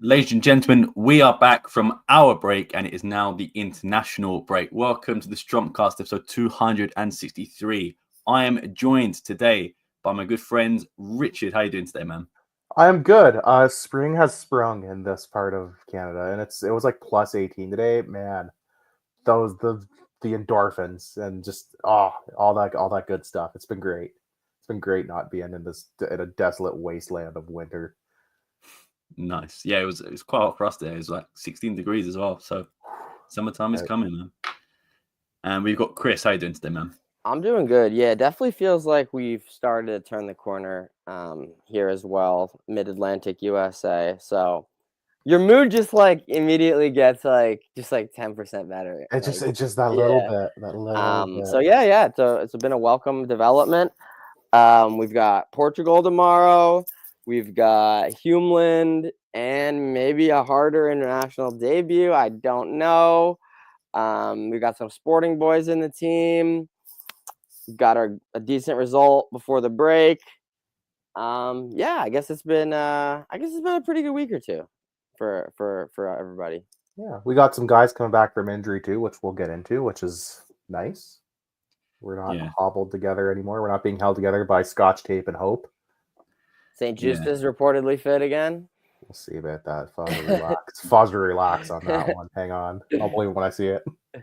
Ladies and gentlemen, we are back from our break and it is now the international break. Welcome to the Strompcast episode 263. I am joined today by my good friend Richard. How are you doing today, man? I am good. Spring has sprung in this part of Canada, and it was like plus 18 today. Man, those the endorphins and just all that good stuff. It's been great. It's been great not being in a desolate wasteland of winter. Nice. Yeah, it was quite hot for us today. It was like 16 degrees as well. So summertime is coming, man. And we've got Chris. How you doing today, man? I'm doing good. Yeah, it definitely feels like we've started to turn the corner here as well, Mid-Atlantic USA. So your mood just like immediately gets like 10% better. It's just that little bit. So yeah. It's been a welcome development. We've got Portugal tomorrow. We've got Humeland and maybe a harder international debut. I don't know. We've got some sporting boys in the team. Got a decent result before the break. I guess it's been a pretty good week or two for everybody. Yeah, we got some guys coming back from injury too, which we'll get into, which is nice. We're not hobbled together anymore. We're not being held together by scotch tape and hope. St. Just is reportedly fit again. We'll see about that. Foster relax on that one. Hang on. I'll believe it when I see it. But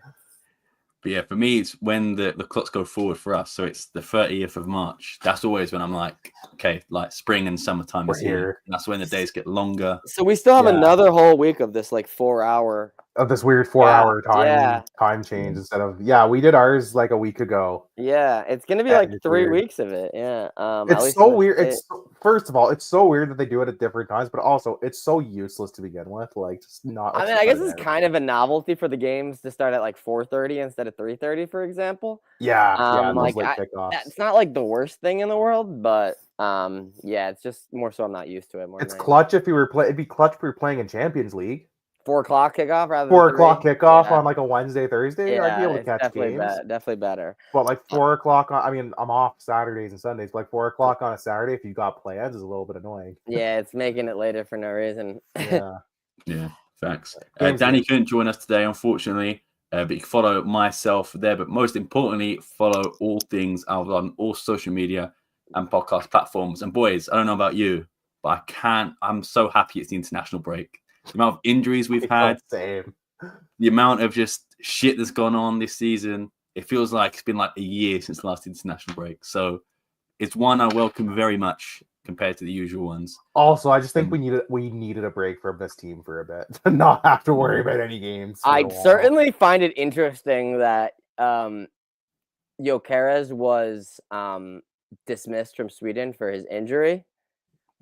yeah, for me, it's when the clocks go forward for us. So it's the 30th of March. That's always when I'm like, okay, like spring and summertime is here. That's when the days get longer. So we still have another whole week of this like 4 hour. Of this weird 4 hour time change instead of we did ours like a week ago. Yeah, it's gonna be like 3 weeks of it. Yeah, it's so weird. First of all, it's so weird that they do it at different times, but also it's so useless to begin with. Like, just not. I mean, I guess it's kind of a novelty for the games to start at like 4:30 instead of 3:30, for example. Yeah, like it's not like the worst thing in the world, but it's just more so I'm not used to it. It's clutch if you were it'd be clutch if we were playing in Champions League. 4 o'clock kickoff rather than 4 o'clock kickoff on like a Wednesday, Thursday. I'd be able to catch games. Definitely better. But like 4 o'clock I'm off Saturdays and Sundays. But like 4 o'clock on a Saturday, if you got plans, is a little bit annoying. Yeah, it's making it later for no reason. Yeah, facts. Danny couldn't join us today, unfortunately. But you can follow myself there. But most importantly, follow all things Alvalade on all social media and podcast platforms. And boys, I don't know about you, but I'm so happy it's the international break. The amount of injuries we've had, the amount of just shit that's gone on this season, it feels like it's been like a year since the last international break. So it's one I welcome very much compared to the usual ones. Also, I just think we needed a break from this team for a bit to not have to worry about any games. I certainly find it interesting that Gyökeres was dismissed from Sweden for his injury,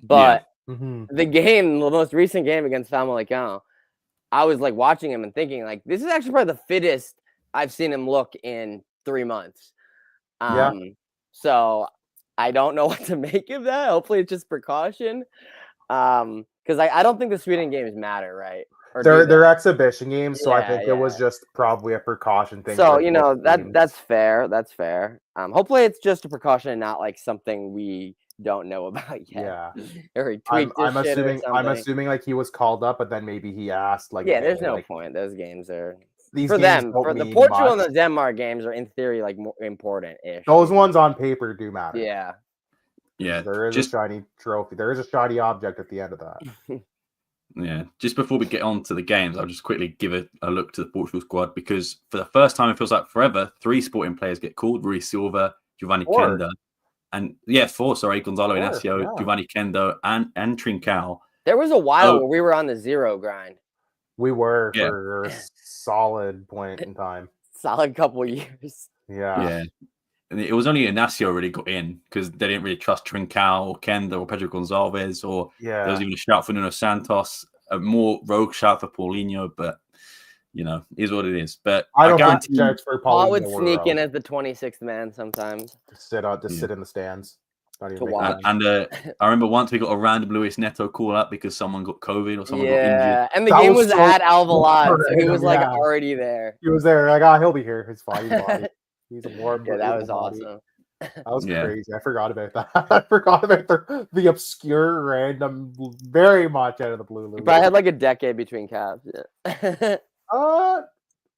but the most recent game against Famalicao, I was like watching him and thinking like, this is actually probably the fittest I've seen him look in 3 months. So I don't know what to make of that. Hopefully it's just precaution. Because I don't think the Sweden games matter, right? They're exhibition games, so I think it was just probably a precaution thing. So that's fair. That's fair. Hopefully it's just a precaution and not like something we don't know about yet. Yeah. Or I'm assuming like he was called up, but then maybe he asked like. Yeah, there's no point. Those games are for them. For the Portugal and the Denmark games are in theory like more important-ish. Those ones on paper do matter. Yeah. Yeah. There is a shiny trophy. There is a shiny object at the end of that. Yeah. Just before we get on to the games, I'll just quickly give a look to the Portugal squad because for the first time it feels like forever, 3 sporting players get called: Rui Silva, Giovanni Quenda. And 4, sorry, Gonzalo Inácio, Giovanni Quenda, and Trincao. There was a while where we were on the 0 grind. We were for a solid point in time. Solid couple years. Yeah. And it was only Inácio really got in because they didn't really trust Trincao or Quenda or Pedro Gonçalves, or there was even a shout for Nuno Santos, a more rogue shout for Paulinho, but is what it is. But I don't guarantee for Paulinho. I would sneak in as the 26th man sometimes. Sit in the stands. To watch. And I remember once we got a random Luis Neto call up because someone got COVID or someone got injured. Yeah, and the game was at Alvalade, so he was like already there. He was there. Like, he'll be here. It's fine. He's a warm. Yeah, that was awesome. That was Yeah. crazy. I forgot about that. I forgot about the obscure, random, very much out of the blue. You probably had like a decade between caps. Yeah.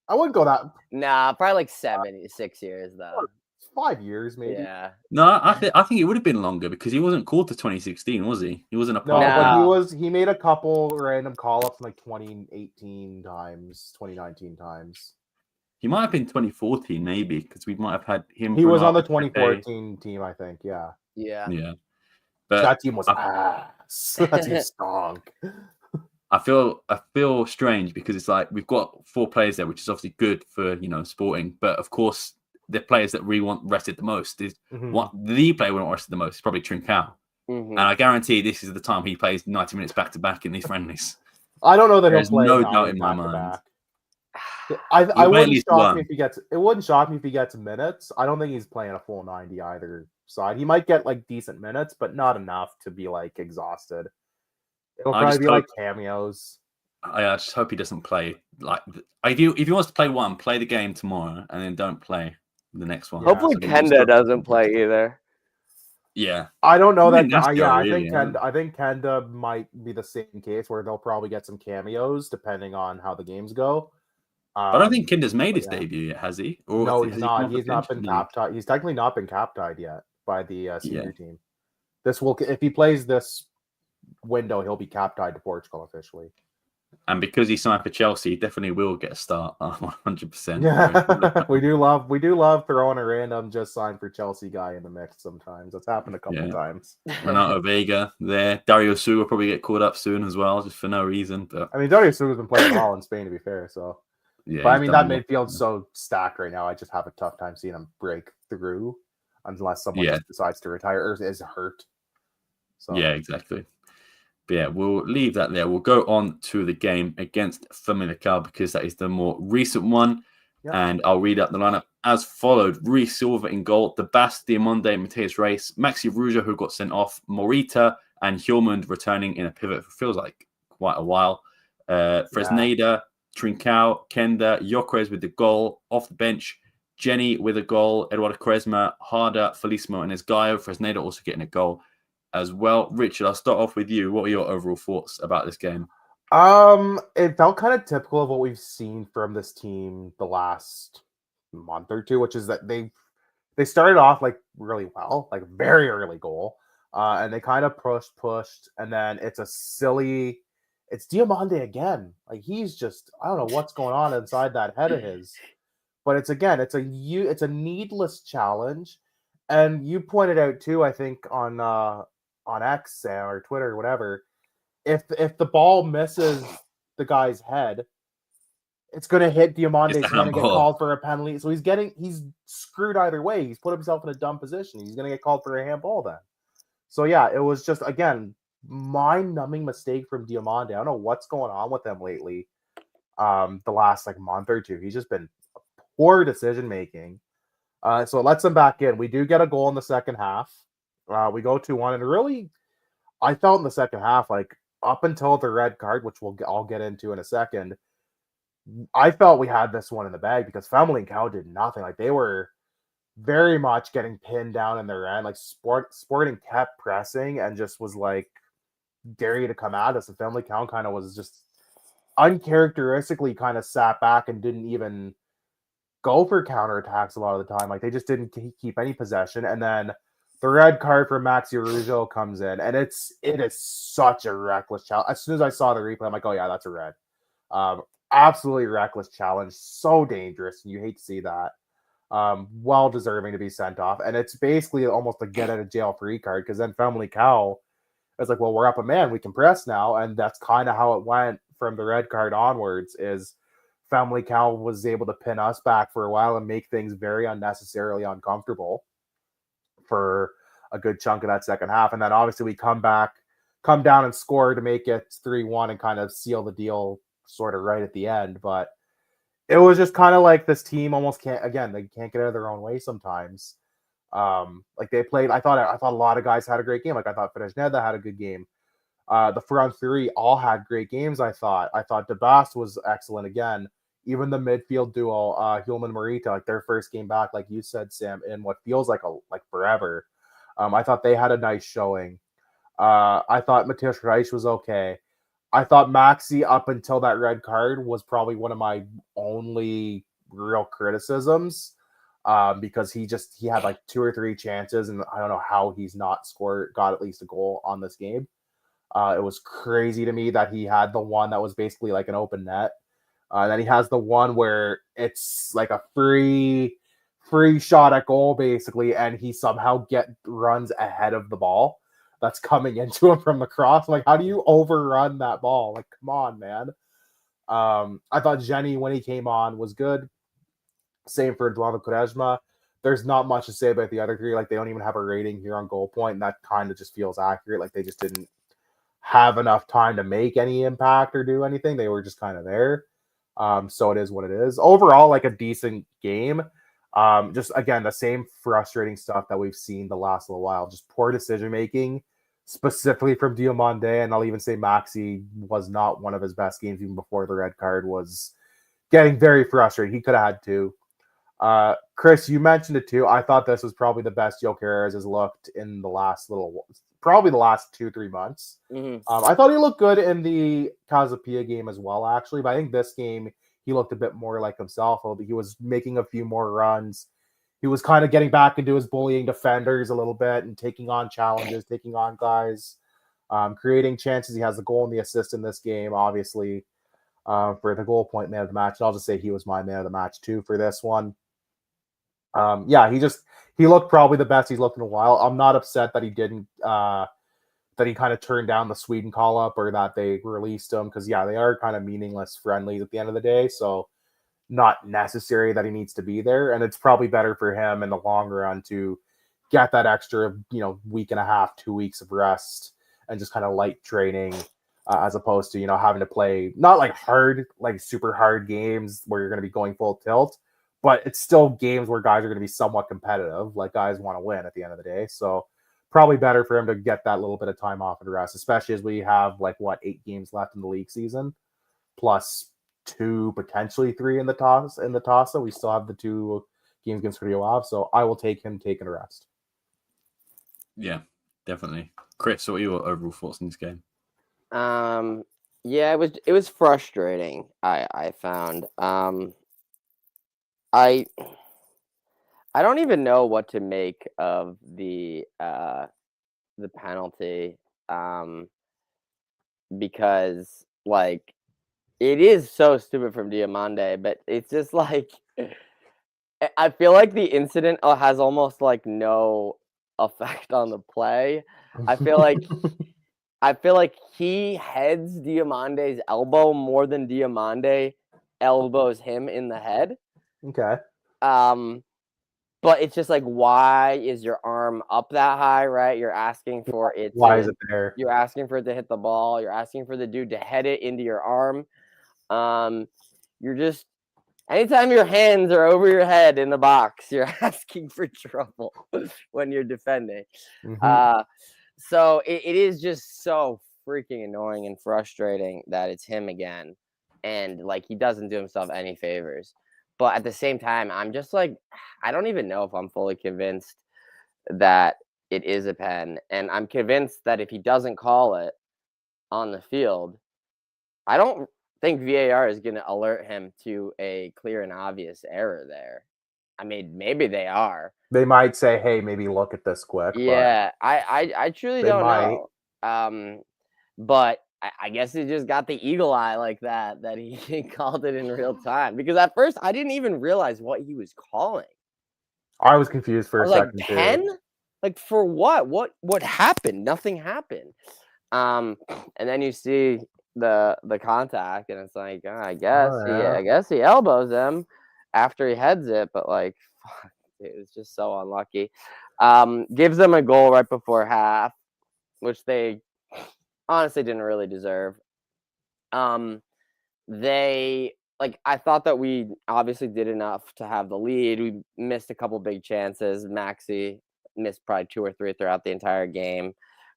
I wouldn't go that. Nah, probably like 6 years though. 5 years, maybe. Yeah. No, I think it would have been longer because he wasn't called to 2016, was he? He wasn't a No, part. but No. he made a couple random call-ups in like 2018 times, 2019 times. He might have been 2014, maybe, because we might have had him. He was on the Pepe. 2014 team, I think. Yeah. Yeah. But That team was ass. That team stunk. I feel strange because it's like we've got 4 players there, which is obviously good for Sporting, but of course the players that we want rested the most is what the player we want rested the most is probably Trincao. And I guarantee this is the time he plays 90 minutes back to back in these friendlies. I don't know that There's he'll play. no doubt in my back to mind. back. I play at wouldn't least shock one. me if he gets. It wouldn't shock me if he gets minutes. I don't think he's playing a full 90 either side. He might get like decent minutes, but not enough to be like exhausted. It'll probably be like cameos. I just hope he doesn't play like if he wants to play one, play the game tomorrow, and then don't play the next one. Hopefully Quenda doesn't play either. Yeah, I don't know that. Really, I think Quenda might be the same case where they'll probably get some cameos depending on how the games go. I don't think Kinder's made his debut yet, has he? Or no, he's not. He's not been captied. He's technically not been captied yet by the senior team. This will, if he plays this window, he'll be captied to Portugal officially. And because he signed for Chelsea, he definitely will get a start 100%. Yeah, we do love throwing a random just signed for Chelsea guy in the mix sometimes. That's happened a couple times. Renato Vega there. Dario Essugo will probably get called up soon as well, just for no reason. But I mean, Dario Essugo's been playing well in Spain, to be fair. So, yeah, but I mean, that midfield's so stacked right now. I just have a tough time seeing him break through unless someone just decides to retire or is hurt. So yeah, exactly. But yeah, we'll leave that there. We'll go on to the game against Famalicao because that is the more recent one. Yep. And I'll read out the lineup as followed. Reece Silva in goal, Dabas, Diamande, Mateus Reis, Maxi Ruja, who got sent off, Morita, and Hjulmand returning in a pivot for feels like quite a while. Fresneda, Trincao, Quenda, Gyökeres with the goal. Off the bench, Jenny with a goal, Eduardo Quaresma, Harder, Felissimo, and Esgaio. Fresneda also getting a goal as well. Richard, I'll start off with you. What are your overall thoughts about this game? It felt kind of typical of what we've seen from this team the last month or two, which is that they started off like really well, like very early goal, and they kind of pushed, and then it's Diamande again. Like he's just, I don't know what's going on inside that head of his, but it's a needless challenge, and you pointed out too, I think on X or Twitter or whatever, if the ball misses the guy's head, it's going to hit Diamande. He's going to get called for a penalty. So he's screwed either way. He's put himself in a dumb position. He's going to get called for a handball then. So yeah, it was just, again, mind-numbing mistake from Diamande. I don't know what's going on with him lately. The last like month or two, he's just been poor decision-making. So it lets him back in. We do get a goal in the second half. We go 2-1, and really, I felt in the second half, like up until the red card, which I'll get into in a second, I felt we had this one in the bag because Famalicao did nothing. Like they were very much getting pinned down in their end. Like Sporting kept pressing and just was like dare you to come at us. And Famalicao kind of was just uncharacteristically kind of sat back and didn't even go for counterattacks a lot of the time. Like they just didn't keep any possession. And then the red card for Maxi Rujo comes in, and it is such a reckless challenge. As soon as I saw the replay, I'm like, oh yeah, that's a red. Absolutely reckless challenge, so dangerous, and you hate to see that. Well deserving to be sent off, and it's basically almost a get out of jail free card because then Famalicao is like, well, we're up a man, we can press now, and that's kind of how it went from the red card onwards. Is Famalicao was able to pin us back for a while and make things very unnecessarily uncomfortable for a good chunk of that second half. And then obviously we come down and score to make it 3-1 and kind of seal the deal sort of right at the end. But it was just kind of like this team almost they can't get out of their own way sometimes. Like they played, I thought a lot of guys had a great game. Like I thought Fresneda had a good game. The front three all had great games. I thought Dabas was excellent again. Even the midfield duo, Hjulmand Morita, like their first game back, like you said, Sam, in what feels like forever. I thought they had a nice showing. I thought Matthias Reich was okay. I thought Maxi, up until that red card, was probably one of my only real criticisms, because he had like 2 or 3 chances, and I don't know how he's not got at least a goal on this game. It was crazy to me that he had the one that was basically like an open net. Then he has the one where it's like a free shot at goal, basically, and he somehow runs ahead of the ball that's coming into him from the cross. Like, how do you overrun that ball? Like, come on, man. I thought Jenny, when he came on, was good. Same for Eduardo Quaresma. There's not much to say about the other 3. Like, they don't even have a rating here on Goal Point, and that kind of just feels accurate. Like, they just didn't have enough time to make any impact or do anything. They were just kind of there. So it is what it is. Overall, like, a decent game. Just, again, the same frustrating stuff that we've seen the last little while. Just poor decision-making, specifically from Diomande, and I'll even say Maxi was not one of his best games even before the red card, was getting very frustrating. He could have had 2. Chris, you mentioned it too. I thought this was probably the best Jokeres has looked in the last probably the last 2-3 months. Mm-hmm. I thought he looked good in the Casa Pia game as well, actually, but I think this game he looked a bit more like himself. He was making a few more runs. He was kind of getting back into his bullying defenders a little bit and taking on challenges, taking on guys, creating chances. He has the goal and the assist in this game, obviously, for the Goal Point man of the match. And I'll just say he was my man of the match too for this one. He looked probably the best he's looked in a while. I'm not upset that he didn't that he kind of turned down the Sweden call up, or that they released him, because they are kind of meaningless friendlies at the end of the day. So not necessary that he needs to be there, and it's probably better for him in the long run to get that extra, week and a half, 2 weeks of rest and just kind of light training, as opposed to having to play not like hard, like super hard games where you're going to be going full tilt, but it's still games where guys are going to be somewhat competitive. Like, guys want to win at the end of the day, so probably better for him to get that little bit of time off and rest, especially as we have 8 games left in the league season, plus 2, potentially 3 in the Tossa. We still have the 2 games against Rio Ave, so I will take him taking a rest. Yeah, definitely. Chris, what are your overall thoughts on this game? It was frustrating. I found. I don't even know what to make of the penalty, because it is so stupid from Diomande, but it's just I feel like the incident has almost no effect on the play. I feel like he heads Diamande's elbow more than Diomande elbows him in the head. Okay. But it's just why is your arm up that high, right? You're asking for it. Why is it there? You're asking for it to hit the ball. You're asking for the dude to head it into your arm. You're just, anytime your hands are over your head in the box, you're asking for trouble when you're defending. Mm-hmm. So it is just so freaking annoying and frustrating that it's him again. And he doesn't do himself any favors. But at the same time, I'm just I don't even know if I'm fully convinced that it is a pen. And I'm convinced that if he doesn't call it on the field, I don't think VAR is going to alert him to a clear and obvious error there. I mean, maybe they are. They might say, hey, maybe look at this quick. Yeah, I truly don't know. But I guess he just got the eagle eye like that he called it in real time. Because at first, I didn't even realize what he was calling. I was confused for a second. 10? For what? What happened? Nothing happened. And then you see the contact, and it's I guess he elbows him after he heads it, but fuck, it was just so unlucky. Gives them a goal right before half, which they honestly didn't really deserve. They I thought that we obviously did enough to have the lead. We missed a couple big chances. Maxi missed probably 2 or 3 throughout the entire game.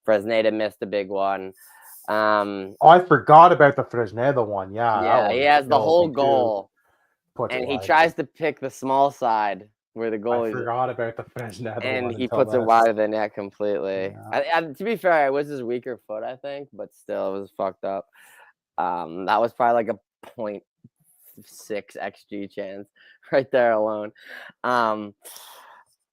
Fresneda missed a big one. I forgot about the Fresneda one. Yeah, he has the whole goal, and he tries to pick the small side where the I goalie forgot about the French net and one he until puts it this. wide of the net completely. Yeah. To be fair, it was his weaker foot, I think, but still, it was fucked up. That was probably like a 0.6 xG chance right there alone.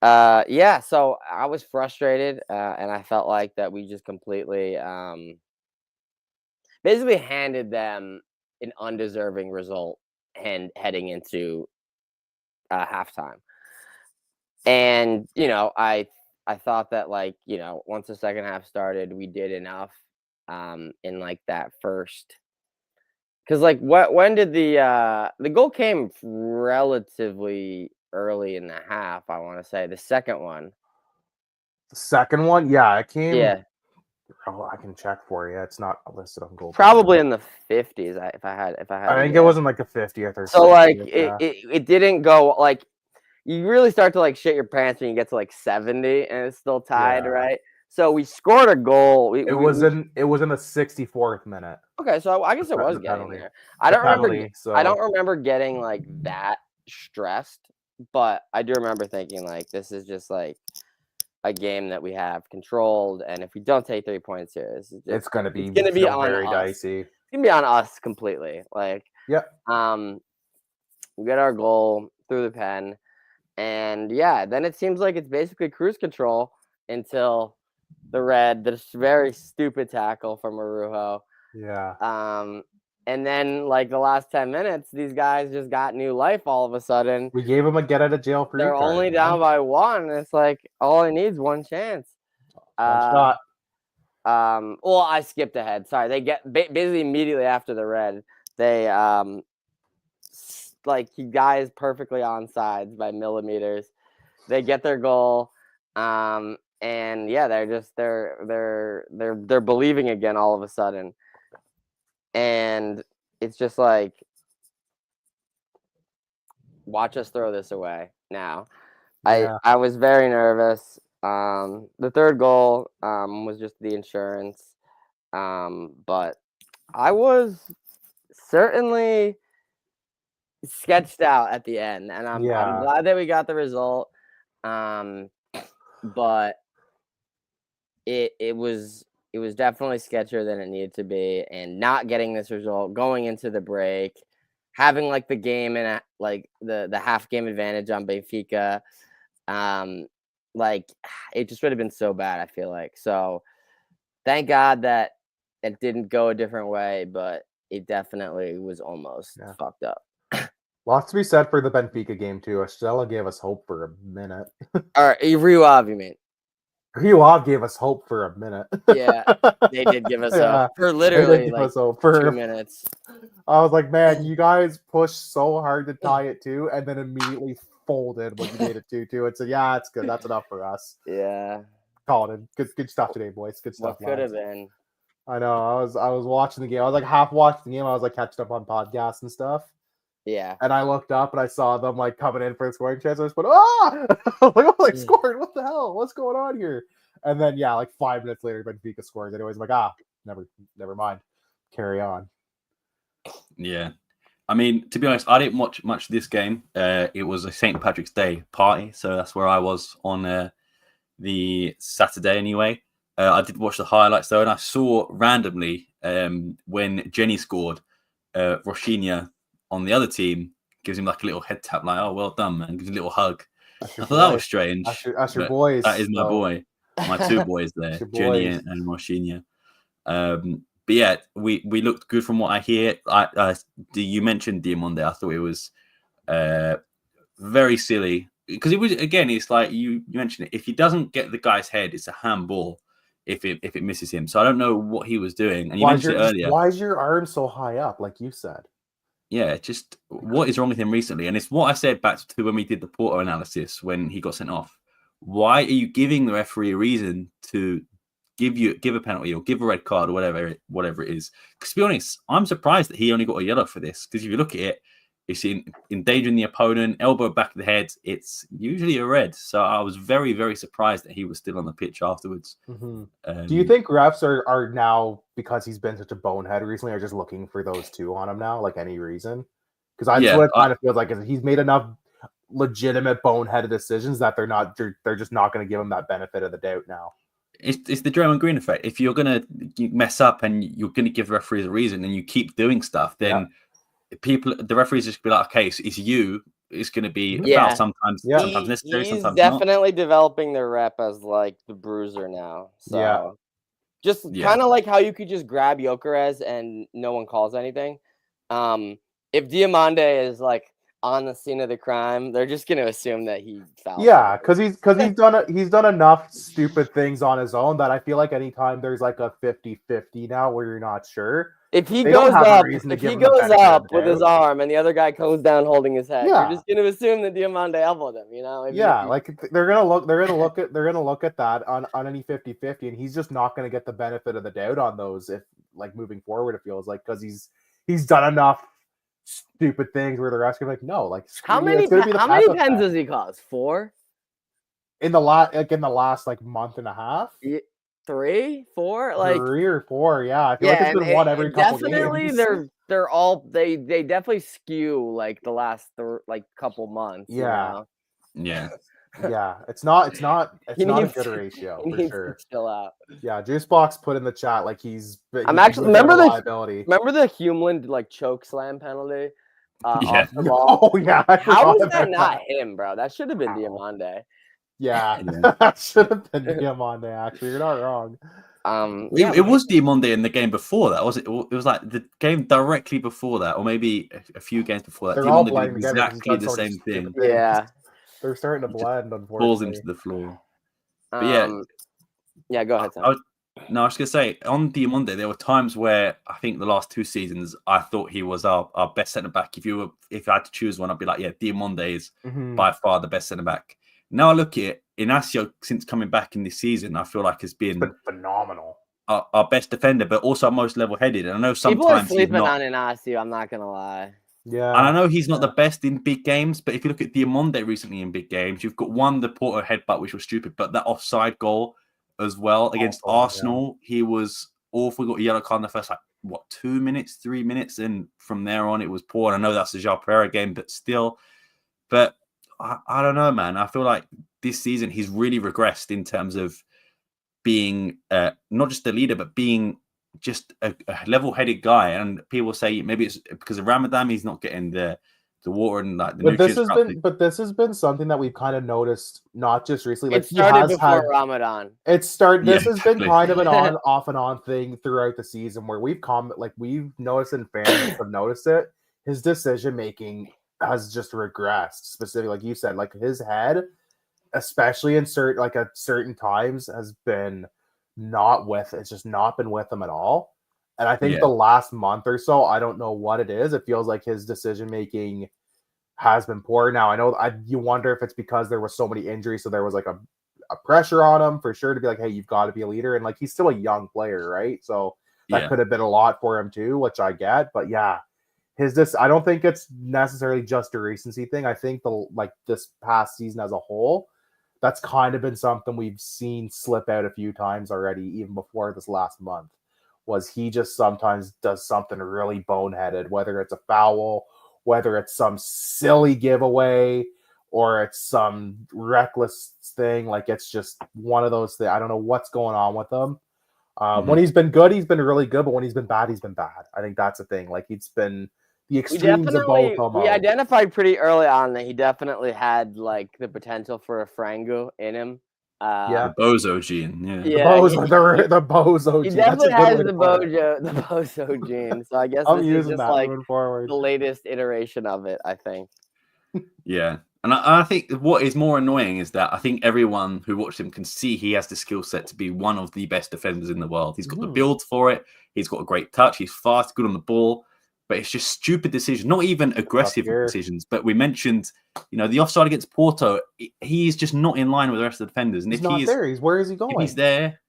Yeah, so I was frustrated, and I felt like that we just completely basically handed them an undeserving result and heading into halftime. And I thought that, like, once the second half started, we did enough in like that first, because like when did the goal came relatively early in the half, I want to say the second one. The second one, yeah, it came. Yeah, Oh, I can check for you. It's not listed on Goal. probably in the 50s. If I had. I think it wasn't like the 50th or so 60th, like yeah. it didn't go like, you really start to like shit your pants when you get to like 70 and it's still tied, Yeah. right? So we scored a goal. It was in the 64th minute. Okay, so I guess it was The getting penalty. there. I don't remember. Penalty, so I don't remember getting like that stressed, but I do remember thinking like, this is just like a game that we have controlled, and if we don't take 3 points here, it's gonna be on very us. dicey. It's gonna be on us completely. Like, Yep. We get our goal through the pen, and yeah, then it seems like it's basically cruise control until this very stupid tackle from Arujo. Yeah. And then like the last 10 minutes, these guys just got new life all of a sudden. We gave them a get out of jail free. They're only down by one. It's like all he needs one chance. One shot. Well, I skipped ahead. Sorry. They get basically immediately after the red. They like he guys perfectly onside by millimeters. They get their goal. And yeah, they're believing again all of a sudden. And it's just like, watch us throw this away now. Yeah. I was very nervous. The third goal was just the insurance. But I was certainly sketched out at the end, and I'm glad that we got the result. But it was definitely sketchier than it needed to be, and not getting this result going into the break, having like the game and like the half game advantage on Benfica, like it just would have been so bad, I feel like. So thank God that it didn't go a different way, but it definitely was almost fucked up. Lots to be said for the Benfica game too. Estella gave us hope for a minute. All right, Rio, you mean? Rio gave us hope for a minute. Yeah, they did give us hope for literally like 2 minutes. I was like, man, you guys pushed so hard to tie it 2, and then immediately folded when you made it 2-2 and said, yeah, it's good. That's enough for us. Yeah. Colin, good stuff today, boys. Good stuff. What could have been? I know. I was watching the game. I was like half watching the game. I was like catching up on podcasts and stuff. Yeah. And I looked up and I saw them like coming in for the scoring chance. I just went, I was like, scored. What the hell? What's going on here? And then like 5 minutes later, Benfica scores. Anyways, I'm like, never mind. Carry on. Yeah. I mean, to be honest, I didn't watch much of this game. It was a St. Patrick's Day party, so that's where I was on the Saturday anyway. I did watch the highlights though, and I saw randomly when Jenny scored, Roshinha on the other team gives him like a little head tap, like, oh, well done, man. Gives a little hug. I thought that was strange. That's your boys. That is my boy. My 2 boys there, Jenny and Roshinha. But yeah, we looked good from what I hear. You mentioned Diamond there. I thought it was very silly because it was, again, it's like you mentioned it. If he doesn't get the guy's head, it's a handball. If it misses him, so I don't know what he was doing. And you mentioned it earlier. Why is your arm so high up, like you said? Yeah, just what is wrong with him recently? And it's what I said back to when we did the Porto analysis when he got sent off. Why are you giving the referee a reason to give a penalty or give a red card or whatever it is? Because to be honest, I'm surprised that he only got a yellow for this. Because if you look at it, it's endangering the opponent, elbow back of the head. It's usually a red. So I was very, very surprised that he was still on the pitch afterwards. Mm-hmm. Do you think refs are now, because he's been such a bonehead recently, are just looking for those 2 on him now, like any reason? Because that's what it kind of feels like. Is he's made enough legitimate boneheaded decisions that they're just not going to give him that benefit of the doubt now. It's the Draymond Green effect. If you're gonna mess up and you're gonna give referees a reason, and you keep doing stuff, then the referees just be like, okay, so it's you. It's gonna be a foul sometimes. Sometimes necessary. He's sometimes definitely developing the rep as like the bruiser now. So just kind of like how you could just grab Gyökeres and no one calls anything. If Diamande is like on the scene of the crime, they're just going to assume that he fouled. Yeah, because he's done enough stupid things on his own that I feel like anytime there's like a 50-50 now where you're not sure. If he goes up with his arm and the other guy comes down holding his head, you're just going to assume that Diamande elbowed him, you know? Like they're gonna look at that on any 50-50, and he's just not gonna get the benefit of the doubt on those if like moving forward. It feels like because he's done enough stupid things where the refs are like, no, like how many pens does he cause? 4 in the last like month and a half. 3, 4, like 3 or 4, yeah. I feel like it's been one every couple games. They're all they definitely skew like the last couple months. Yeah. Yeah, it's not a good ratio for sure. Chill out. Yeah, Juicebox put in the chat like he's. I'm actually remember the Humeland like choke slam penalty. Off the ball. Oh yeah, how was that not him, bro? That should have been Diamande. Yeah, that should have been Diamande. Actually, you're not wrong. It was Diamande in the game before that, was it? It was like the game directly before that, or maybe a few games before that. They're all Diamande did exactly the same thing. Yeah, they're starting to blend. Unfortunately, falls into the floor. But yeah, go ahead, Tom. I was gonna say on Diamande, there were times where I think the last 2 seasons I thought he was our best centre back. If I had to choose one, I'd be like, yeah, Diamande is by far the best centre back. Now I look at Inacio since coming back in this season, I feel like has been phenomenal. Our best defender, but also our most level-headed. And I know sometimes people are sleeping on Inacio. I'm not gonna lie. Yeah, and I know he's not the best in big games, but if you look at Diamande recently in big games, you've got the Porto headbutt, which was stupid, but that offside goal as well against Arsenal, he was awful. We got a yellow card in the first 2 minutes, 3 minutes, and from there on it was poor. And I know that's the João Pereira game, but still, I don't know, man. I feel like this season he's really regressed in terms of being not just a leader, but being just a level-headed guy. And people say maybe it's because of Ramadan he's not getting the water and like the nutrients. But this has been something that we've kind of noticed, not just recently. Like it started before Ramadan. This has been kind of an off and on thing throughout the season where we've noticed and fans have noticed it. His decision making has just regressed, specifically, like you said, like his head, especially in certain times, has been it's just not been with him at all. And I think the last month or so, I don't know what it is. It feels like his decision making has been poor. Now I know you wonder if it's because there was so many injuries, so there was like a pressure on him for sure to be like, hey, you've got to be a leader, and like he's still a young player, right? So that could have been a lot for him too, which I get. But yeah. I don't think it's necessarily just a recency thing. I think this past season as a whole, that's kind of been something we've seen slip out a few times already, even before this last month, was he just sometimes does something really boneheaded, whether it's a foul, whether it's some silly giveaway, or it's some reckless thing. Like it's just one of those things. I don't know what's going on with him. When he's been good, he's been really good, but when he's been bad, he's been bad. I think that's the thing. Like it's been the extremes of both. We identified pretty early on that he definitely had like the potential for a Frango in him. The bozo gene, the bozo gene. He definitely has the bozo gene. So I guess I'm this using is just that like moving forward. the latest iteration of it, I think. Yeah. And I think what is more annoying is that I think everyone who watched him can see he has the skill set to be one of the best defenders in the world. He's got the build for it. He's got a great touch. He's fast, good on the ball. But it's just stupid decisions, not even aggressive decisions. But we mentioned, the offside against Porto. He's just not in line with the rest of the defenders. And he's not there. Where is he going? If he's there,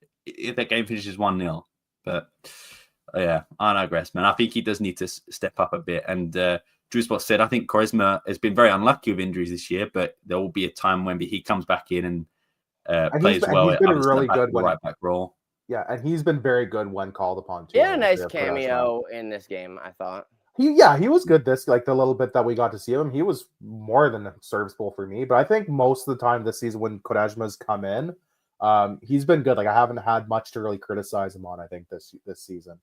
that game finishes 1-0. But I digress, man. I think he does need to step up a bit. And Drewspot said, I think Quaresma has been very unlucky with injuries this year, but there will be a time when he comes back in and plays well. He's been really good when right back role. Yeah, and he's been very good when called upon too. Yeah, a nice cameo in this game, I thought. He was good this like the little bit that we got to see him. He was more than serviceable for me. But I think most of the time this season when Quaresma's come in, he's been good. Like I haven't had much to really criticize him on. I think this season.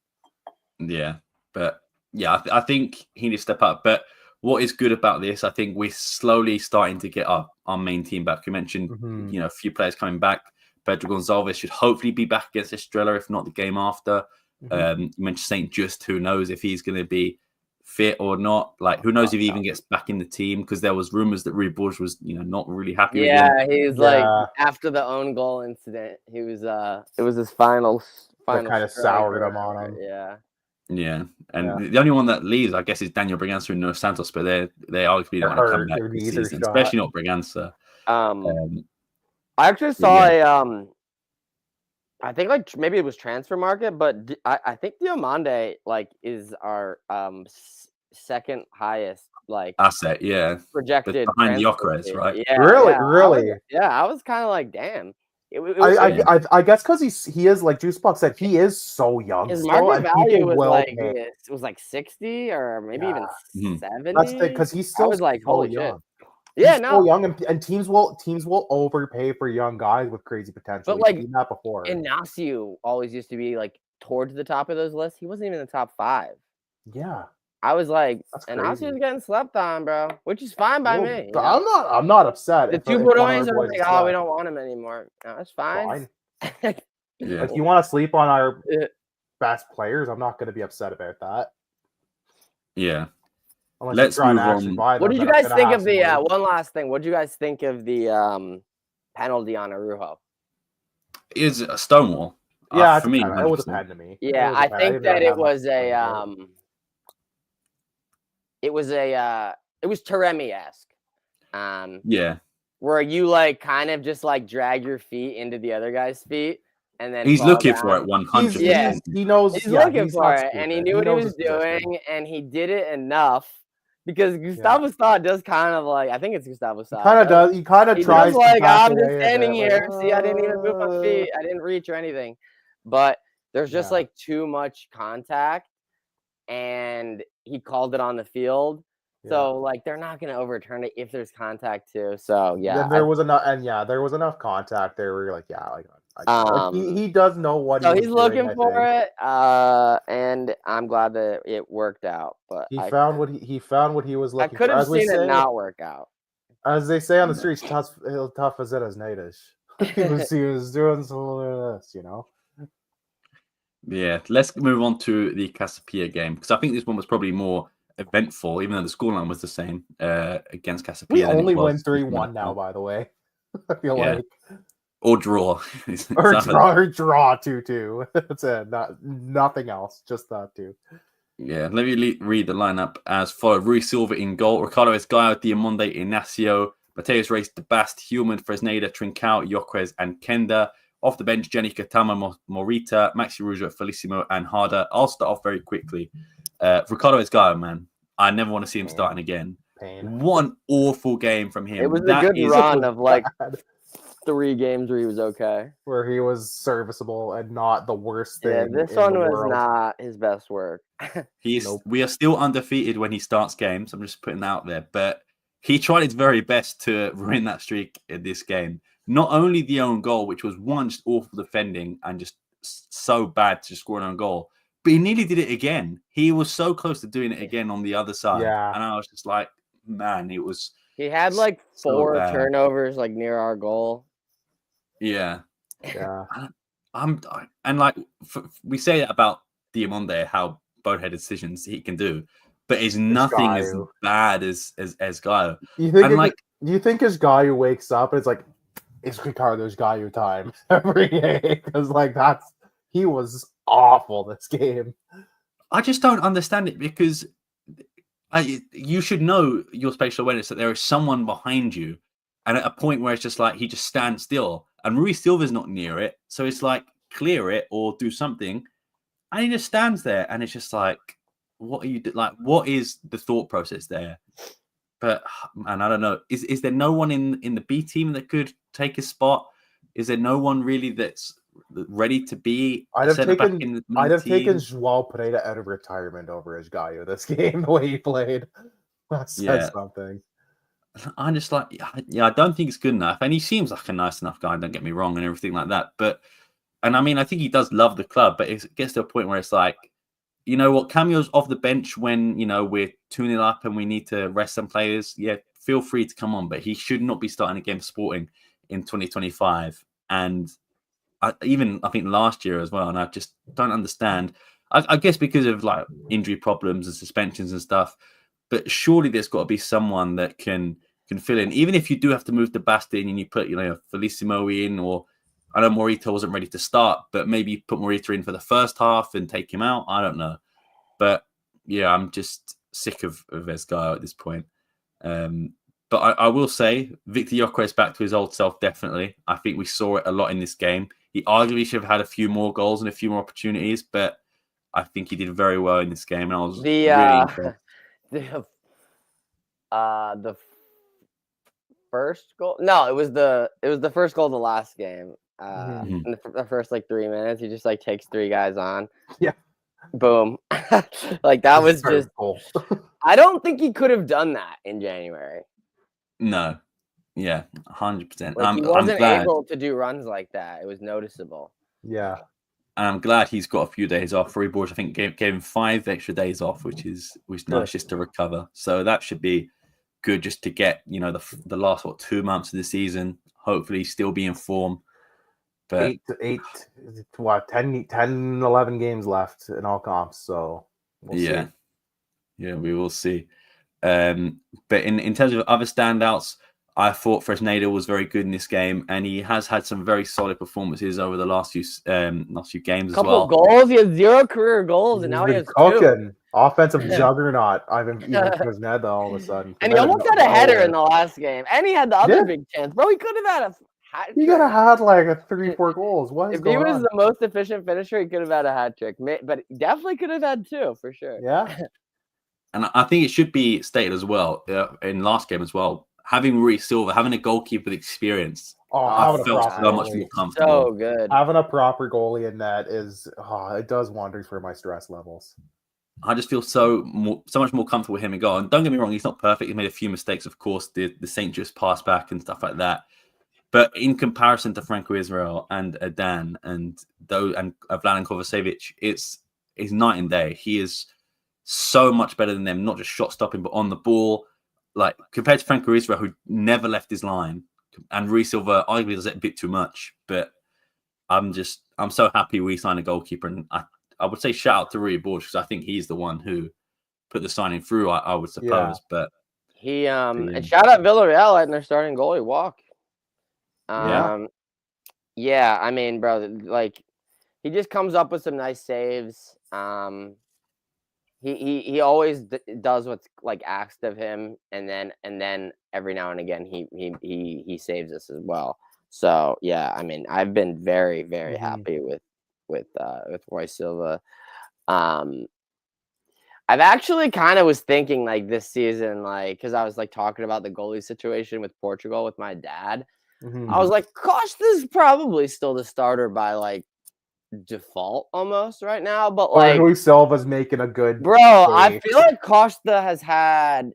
Yeah, but yeah, I think he needs to step up. But what is good about this, I think we're slowly starting to get our main team back. You mentioned, a few players coming back. Pedro Gonçalves should hopefully be back against Estrella, if not the game after. You mentioned St. Just, who knows if he's going to be fit or not. Like, who knows if he even gets back in the team? Because there was rumors that Rui Borges was, not really happy with him. Yeah, he's like after the own goal incident, he was. It was his final kind of soured him on him. Yeah. Yeah, and the only one that leaves, I guess, is Daniel Bragança and Nuno Santos, but they arguably don't want to come back this season, especially not Bragança. I actually saw I think like maybe it was Transfer Market, but I think Diomande like is our second highest like asset, projected behind Gyökeres, right? Yeah, really. I was kind of like, damn. I guess because he is like Juice Puck said, he is so young. His market value was like 60 or maybe even 70. That's because he's still like, holy young. Shit. Yeah, so young, and teams will overpay for young guys with crazy potential. But like that before, Ignacio always used to be like towards the top of those lists. He wasn't even in the top 5. Yeah, I was like, Ignacio was getting slept on, bro, which is fine by me. I'm not upset. The two Bordeaux's are like, we don't want him anymore. No, that's fine. If you want to sleep on our best players, I'm not going to be upset about that. Yeah. Let's move on. What did you guys think of the one last thing? What did you guys think of the penalty on Araujo? Is a Stonewall? Yeah, for me, it was a pen to me. Yeah, I think that it was it was Taremi-esque. Yeah. Where you like kind of just like drag your feet into the other guy's feet. And then he's looking for it 100%. Yeah, he knows he's looking for it, and he knew what he was doing, and he did it enough because Gustavo Sa does kind of like, I think it's Gustavo Sa. Kind of does. He kind of tries. Does like, I'm just standing here. See, I didn't even move my feet. I didn't reach or anything, but there's just like too much contact, and he called it on the field. So like they're not going to overturn it if there's contact too. So there was enough contact there where you're like, he does know what. So he's looking for it, and I'm glad that it worked out. But he found what he was looking for. I could have seen it not work out. As they say on the streets, tough as it is natives. He was doing some of this, Yeah, let's move on to the Casa Pia game because I think this one was probably more eventful, even though the scoreline was the same against Casa Pia. We only win 3-1 now, by the way. I feel like. Or draw. or draw 2-2. That's it. Nothing else. Just that too. Yeah, let me read the lineup as follows. Rui Silva in goal. Ricardo Esgaio, Diomande, Ignacio, Mateus Reis, De Bast, Heumann, Fresneda, Trincao, Gyökeres, and Quenda. Off the bench, Jenny Katama, Morita, Maxi Rujo, Felicimo, and Harder. I'll start off very quickly. Ricardo Esgaio, man. I never want to see him starting again. What an awful game from him. It was a good run of like 3 games where he was okay. Where he was serviceable and not the worst thing. Yeah, this one was not his best work. We are still undefeated when he starts games. I'm just putting that out there. But he tried his very best to ruin that streak in this game. Not only the own goal, which was one just awful defending and just so bad to score an own goal, but he nearly did it again. He was so close to doing it again on the other side. Yeah. And I was just like, man, it was... He had like 4 turnovers like near our goal. Yeah. Yeah. And like we say that about Diomande, how bonehead decisions he can do, but it's nothing as bad as Esgaio. You think Esgaio wakes up and it's like, it's Ricardo's Esgaio time every day because like he was awful this game. I just don't understand it because you should know your spatial awareness that there is someone behind you, and at a point where it's just like he just stands still, and Rui Silva's not near it, so it's like clear it or do something, and he just stands there, and it's just like, what are you like? What is the thought process there? But man, I don't know. Is there no one in the B team that could take his spot? Is there no one really that's ready to be I'd a have taken in the I'd have team. taken João Pereira out of retirement over Esgaio this game, the way he played. That says something. I'm just like, I don't think it's good enough. And he seems like a nice enough guy, don't get me wrong, and everything like that. And I mean, I think he does love the club, but it gets to a point where it's like, you know what, cameos off the bench when, you know, we're 2-0 up and we need to rest some players. Yeah, feel free to come on, but he should not be starting against Sporting in 2025. And I think last year as well. And I just don't understand. I guess because of like injury problems and suspensions and stuff. But surely there's got to be someone that can fill in, even if you do have to move the Basti in and you put, you know, Felicimo in, or I know Morita wasn't ready to start, but maybe put Morita in for the first half and take him out. I don't know. But yeah, I'm just sick of Esgaio at this point. But I will say Victor Gyökeres is back to his old self, definitely. I think we saw it a lot in this game. He arguably should have had a few more goals and a few more opportunities, but I think he did very well in this game. And I was really impressed. The first goal? No, it was the first goal of the last game. In the first like 3 minutes, he just like takes 3 guys on. Yeah. Boom. Like that was just cool. I don't think he could have done that in January. No. Yeah, 100%. Like, he wasn't able to do runs like that. It was noticeable. Yeah. And I'm glad he's got a few days off. Rui Borges, I think, gave him 5 extra days off, which is nice just to recover. So that should be good just to get, you know, the last 2 months of the season, hopefully still be in form. But 10, 11 games left in all comps. So we'll see. Yeah, we will see. But in terms of other standouts, I thought Fresneda was very good in this game, and he has had some very solid performances over the last few games as well. Couple goals, he has 0 career goals, and now he has 2. Offensive juggernaut. Ivan Fresneda all of a sudden, and he almost had a header in the last game, and he had the other big chance. Bro, he could have had a hat trick. He could have had like a 3-4 goals. What is going on? If he was the most efficient finisher, he could have had a hat trick, but definitely could have had 2 for sure. Yeah. And I think it should be stated as well in last game as well. Having Rui Silva, having a goalkeeper with experience, I felt so much more comfortable. So good. Having a proper goalie in that it does wonders for my stress levels. I just feel so much more comfortable with him and go. And don't get me wrong, he's not perfect. He made a few mistakes, of course, the St. Just pass back and stuff like that. But in comparison to Franco Israel and Adan and Vladan Kovacevic, it's night and day. He is so much better than them, not just shot stopping, but on the ball. Like, compared to Franco Israel, who never left his line, and Rui Silva arguably does it a bit too much. But I'm so happy we signed a goalkeeper, and I would say shout out to Rui Borges, because I think he's the one who put the signing through, I would suppose. Yeah. But he and shout out Villarreal letting their starting goalie walk. Yeah, I mean, bro, like, he just comes up with some nice saves. He always does what's like asked of him, and then every now and again he saves us as well. So yeah, I mean, I've been very, very happy with Rui Silva. I've actually kind of was thinking like this season, like, because I was like talking about the goalie situation with Portugal with my dad. I was like, Costa's probably still the starter by like default almost right now, but like Rui Silva's making a good I feel like Costa has had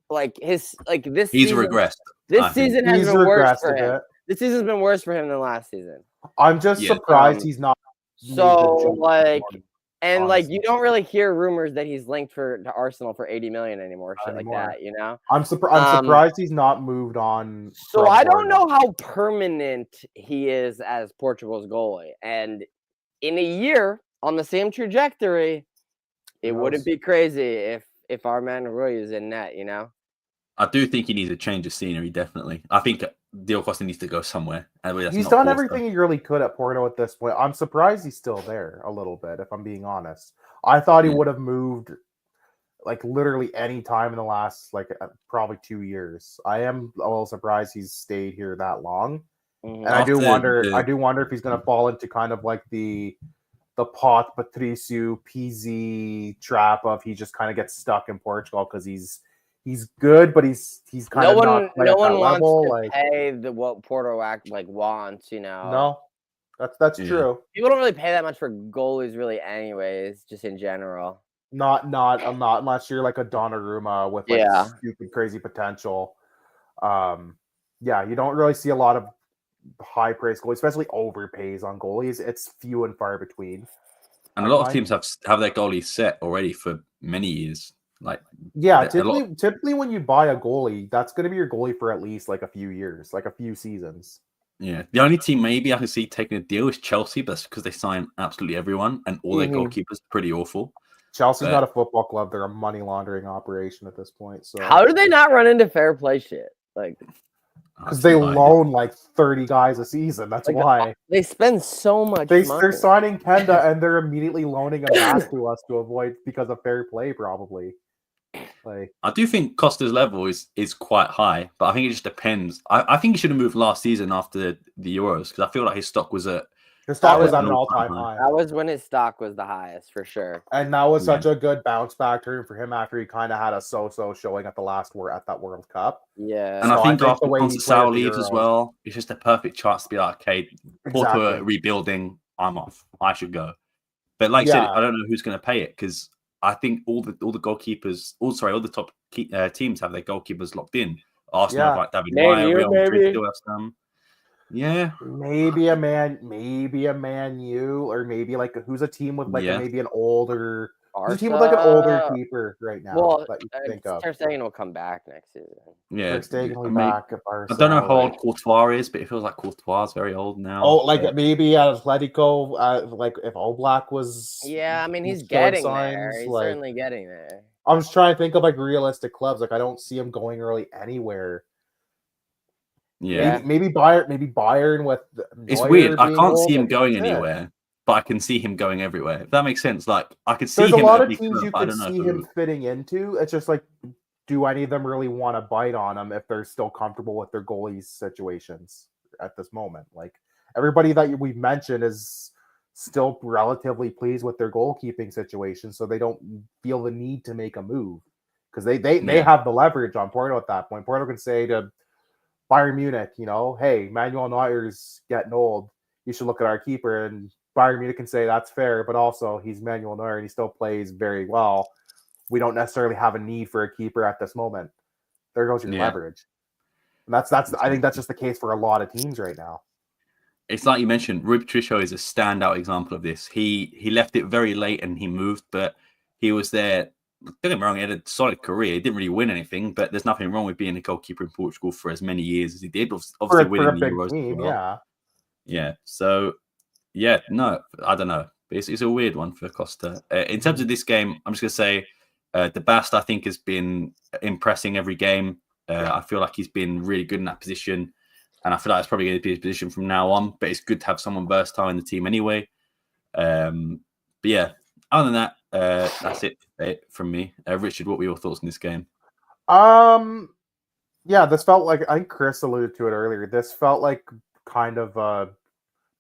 like this he's season, regressed. This season has been worse for him. This season's been worse for him than last season. I'm just surprised he's not so like. And honestly, like, you don't really hear rumors that he's linked to Arsenal for 80 million anymore, shit like that, you know. I'm surprised he's not moved on. So I don't know how permanent he is as Portugal's goalie, and in a year on the same trajectory, it wouldn't be crazy if our man Rui is in net, you know. I do think he needs a change of scenery, definitely. I think Diogo Costa needs to go somewhere. He's done everything he really could at Porto at this point. I'm surprised he's still there a little bit, if I'm being honest. I thought he would have moved like literally any time in the last like probably 2 years. I am a little surprised he's stayed here that long. And I do wonder if he's going to fall into kind of like the Pot Patricio PZ trap of he just kind of gets stuck in Portugal because he's good, but he's kind of not. No one wants to pay what Porto wants, you know. No, That's Yeah. true. People don't really pay that much for goalies, really, anyways, just in general. Not unless you're like a Donnarumma with like Yeah. stupid crazy potential. Yeah, you don't really see a lot of high praise goalies, especially overpays on goalies. It's few and far between. And a lot of teams have their goalies set already for many years. Like, yeah, typically when you buy a goalie, that's going to be your goalie for at least like a few years, like a few seasons. Yeah, the only team maybe I can see taking a deal is Chelsea, but that's because they sign absolutely everyone and all their goalkeepers pretty awful. Chelsea's not a football club; they're a money laundering operation at this point. So how do they not run into fair play shit? Like, because they loan like 30 guys a season. That's like, why they spend so much money. They're signing Quenda and they're immediately loaning him back to us to avoid because of fair play, probably. Like, I do think Costa's level is quite high, but I think it just depends. I think he should have moved last season after the Euros because I feel like his stock was at an all-time high. That was when his stock was the highest for sure. And that was such a good bounce back turn for him after he kind of had a so-so showing at that World Cup. Yeah, and I think after Conceição leaves as well, it's just a perfect chance to be like, okay, Porto are rebuilding. I'm off. I should go. But like I said, I don't know who's going to pay it because I think all the goalkeepers, all the top teams have their goalkeepers locked in. Arsenal have like David Raya, Real Madrid still have some. Yeah, maybe a Man U, or maybe like who's a team with like maybe an older team with like an older keeper right now. Well, that you think of. Ter Stegen will come back next season. Yeah, Ter Stegen will be back at Barca. I don't know how old Courtois is, but it feels like Courtois is very old now. Oh, like maybe at Atletico, like if Oblak was. Yeah, I mean he's getting there. He's certainly getting there. I'm just trying to think of like realistic clubs. Like I don't see him going really anywhere. Yeah, maybe Bayern with. It's weird. I can't see him going anywhere, but I can see him going everywhere. If that makes sense. Like I could see. There's a lot of teams you could see him fitting into. It's just like, do any of them really want to bite on him if they're still comfortable with their goalies situations at this moment? Like everybody that we've mentioned is still relatively pleased with their goalkeeping situation, so they don't feel the need to make a move because they have the leverage on Porto at that point. Porto can say to Bayern Munich, hey, Manuel Neuer's getting old. You should look at our keeper. And Bayern Munich can say that's fair, but also he's Manuel Neuer and he still plays very well. We don't necessarily have a need for a keeper at this moment. There goes your leverage. And that's I think that's just the case for a lot of teams right now. It's like you mentioned, Rui Patricio is a standout example of this. He left it very late and he moved, but he was there. Don't get me wrong, he had a solid career. He didn't really win anything, but there's nothing wrong with being a goalkeeper in Portugal for as many years as he did. Obviously, winning the Euros. Team, yeah. So, no, I don't know. It's a weird one for Costa. In terms of this game, I'm just going to say the Bast, I think, has been impressing every game. I feel like he's been really good in that position, and I feel like it's probably going to be his position from now on. But it's good to have someone versatile in the team anyway. But yeah, other than that, that's it from me. Richard, what were your thoughts on this game? Yeah, this felt like, I think Chris alluded to it earlier. This felt like kind of a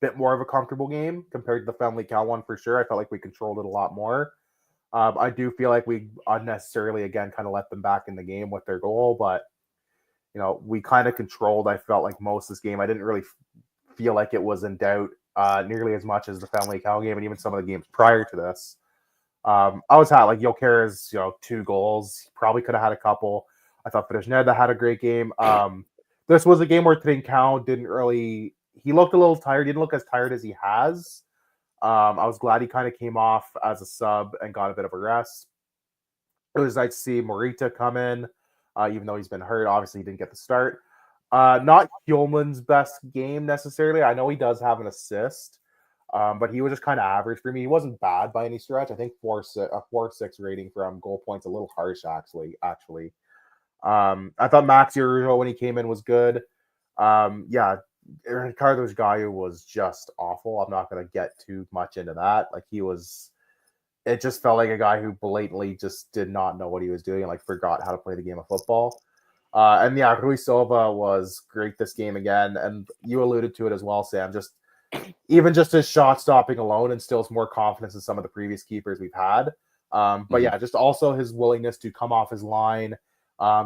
bit more of a comfortable game compared to the Famalicao one for sure. I felt like we controlled it a lot more. I do feel like we unnecessarily, again, kind of let them back in the game with their goal, but we kind of controlled, I felt like, most of this game. I didn't really feel like it was in doubt nearly as much as the Famalicao game and even some of the games prior to this. I was happy, like Jokeres, 2 goals. He probably could have had a couple. I thought Fresneda had a great game. This was a game where Trincão he looked a little tired. He didn't look as tired as he has. I was glad he kind of came off as a sub and got a bit of a rest. It was nice to see Morita come in, even though he's been hurt. Obviously, he didn't get the start. Not Hjulman's best game necessarily. I know he does have an assist. But he was just kind of average for me. He wasn't bad by any stretch. I think 4.6 rating from goal points, a little harsh actually. I thought Max Urujo when he came in was good. Carlos Gaio was just awful. I'm not going to get too much into that. Like it just felt like a guy who blatantly just did not know what he was doing and like forgot how to play the game of football. Rui Silva was great this game again. And you alluded to it as well, Sam. Even just his shot stopping alone instills more confidence in some of the previous keepers we've had. But yeah, just also his willingness to come off his line.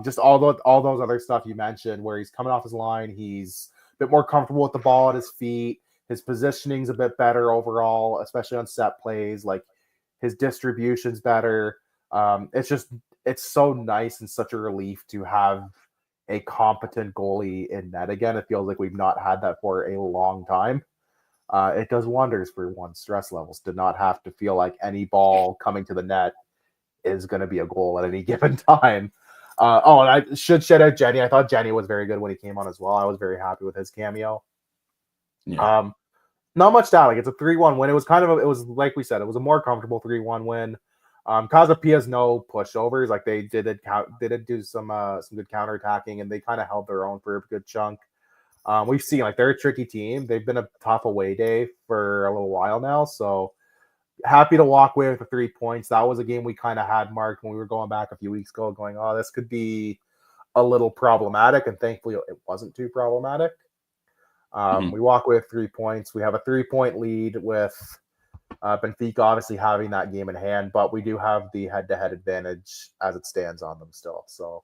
Just all those other stuff you mentioned where he's coming off his line. He's a bit more comfortable with the ball at his feet. His positioning's a bit better overall, especially on set plays. Like his distribution's better. It's so nice and such a relief to have a competent goalie in net again. It feels like we've not had that for a long time. It does wonders for one's stress levels to not have to feel like any ball coming to the net is going to be a goal at any given time. And I should shout out Jenny. I thought Jenny was very good when he came on as well. I was very happy with his cameo. Yeah. Not much to add. Like, it's a 3-1 win. It was it was like we said, it was a more comfortable 3-1 win. Casa Pia's no pushovers. Like they did do some good counterattacking, and they kind of held their own for a good chunk. We've seen like they're a tricky team. They've been a tough away day for a little while now. So happy to walk away with the 3 points. That was a game we kind of had marked when we were going back a few weeks ago, going, oh, this could be a little problematic, and thankfully it wasn't too problematic. We walk away with 3 points. We have a 3-point lead with Benfica obviously having that game in hand, but we do have the head-to-head advantage as it stands on them still. So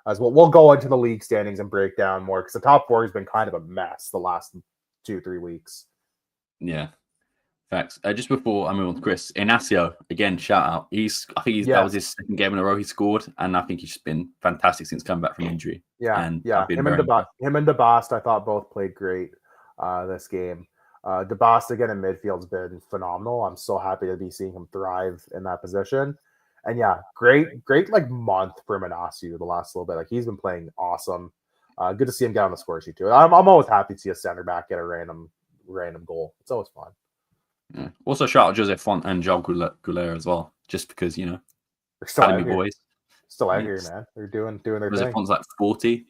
as well, we'll go into the league standings and break down more because the top four has been kind of a mess the last 2-3 weeks. Yeah, facts. Just before I move on to Chris, Inacio, again, shout out. That was his second game in a row he scored, and I think he's just been fantastic since coming back from injury. Yeah. Him and DeBast, I thought both played great this game. DeBast again in midfield's been phenomenal. I'm so happy to be seeing him thrive in that position. And yeah, great like month for Inacio the last little bit. Like he's been playing awesome. Good to see him get on the score sheet too. I'm always happy to see a center back get a random goal. It's always fun. Yeah. Also, shout out Jose Font and Joel Goulet as well, just because they're still Academy boys. Still out here, man. They're doing their Jose thing. Font's like 40.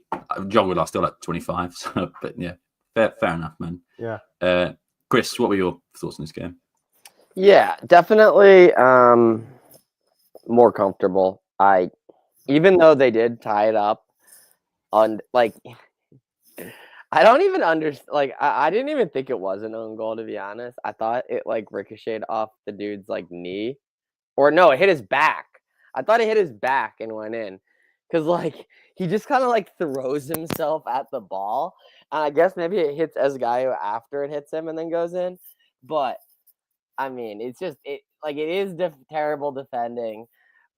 Joel Goulet's still like 25. So, but yeah, fair enough, man. Yeah. Chris, what were your thoughts on this game? Yeah, definitely more comfortable. Even though they did tie it up on like. I don't even understand. Like, I didn't even think it was an own goal, to be honest. I thought it like ricocheted off the dude's like knee, or no, it hit his back. I thought it hit his back and went in, because like he just kind of like throws himself at the ball, and I guess maybe it hits Esgaio after it hits him and then goes in. But I mean, it's just it is terrible defending,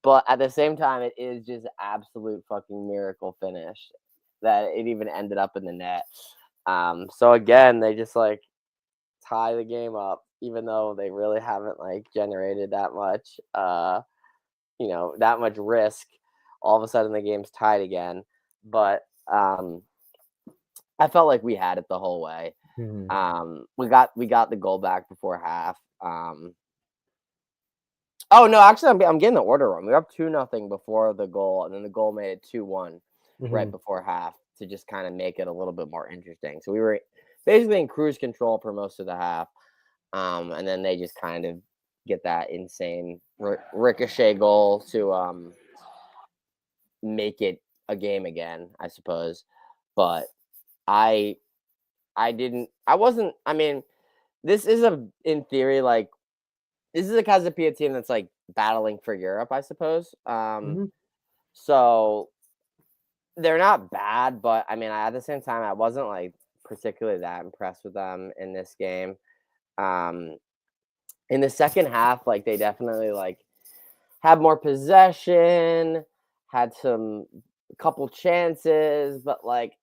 but at the same time, it is just absolute fucking miracle finish that it even ended up in the net. So again, they just like tie the game up, even though they really haven't like generated that much, that much risk. All of a sudden the game's tied again. But I felt like we had it the whole way. We got the goal back before half. Oh no, actually I'm getting the order wrong. We were up 2-0 before the goal, and then the goal made it 2-1. Right before half to just kind of make it a little bit more interesting. So we were basically in cruise control for most of the half. And then they just kind of get that insane ricochet goal to make it a game again, I suppose. But this is in theory, like, this is a Casa Pia team that's like battling for Europe, I suppose. So they're not bad, but I mean, at the same time, I wasn't like particularly that impressed with them in this game. In the second half, like they definitely like had more possession, had a couple chances, but like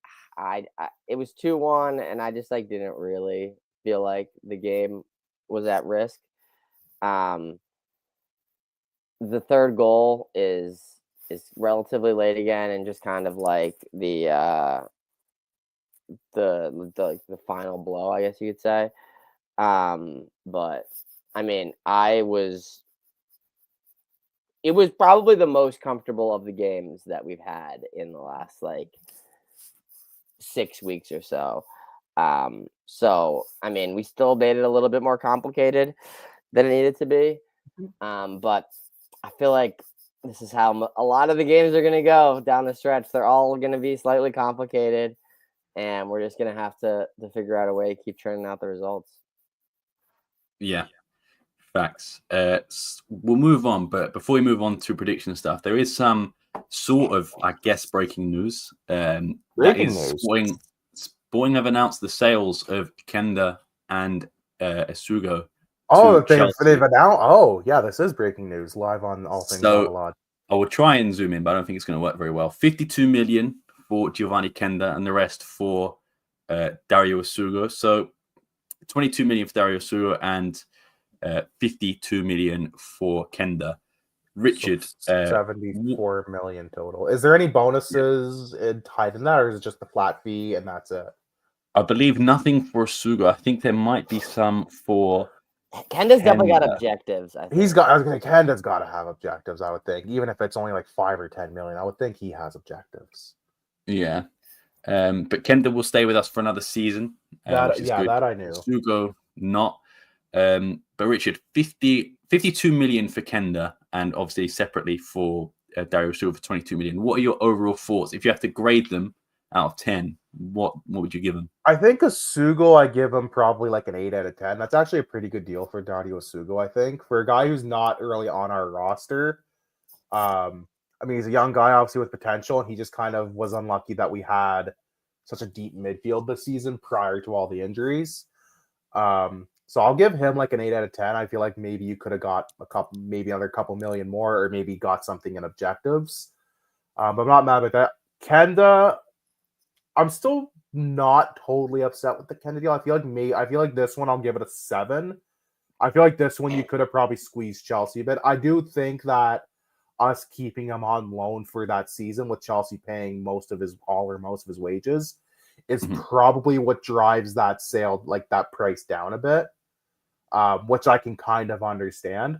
it was 2-1, and I just like didn't really feel like the game was at risk. The third goal is relatively late again, and just kind of like the final blow, I guess you could say. But I mean, it was probably the most comfortable of the games that we've had in the last like 6 weeks or so. So I mean, we still made it a little bit more complicated than it needed to be. But I feel like this is how a lot of the games are going to go down the stretch. They're all going to be slightly complicated, and we're just going to have to figure out a way to keep churning out the results. Yeah, facts. We'll move on, but before we move on to prediction stuff, there is some sort of, I guess, breaking news. Sporting have announced the sales of Quenda and Essugo Oh, to Chelsea. they've announced. Oh, yeah, this is breaking news live on All Things Alvalade. I will try and zoom in, but I don't think it's going to work very well. 52 million for Giovanni Quenda and the rest for Dario Essugo. So 22 million for Dario Essugo and 52 million for Quenda. Richard, so 74 million total. Is there any bonuses tied in that, or is it just the flat fee and that's it? I believe nothing for Essugo. I think there might be some for Kenda's definitely got objectives. I think. Kenda's got to have objectives, I would think. Even if it's only like 5 or 10 million, I would think he has objectives. Yeah. But Quenda will stay with us for another season. That I knew. Essugo, not. But Richard, 52 million for Quenda, and obviously separately for Dario Essugo for 22 million. What are your overall thoughts? If you have to grade them out of 10, what would you give them? I think Essugo, I give him probably like an 8 out of 10. That's actually a pretty good deal for Dario Essugo, I think. For a guy who's not really on our roster, I mean, he's a young guy, obviously, with potential, and he just kind of was unlucky that we had such a deep midfield this season prior to all the injuries. So I'll give him like an 8 out of 10. I feel like maybe you could have got maybe another couple million more, or maybe got something in objectives. But I'm not mad at that. Quenda, I'm still not totally upset with the Quenda deal. I feel like this one I'll give it a 7. I feel like this one you could have probably squeezed Chelsea a bit. I do think that us keeping him on loan for that season with Chelsea paying most of his wages is probably what drives that sale, like that price down a bit, which I can kind of understand.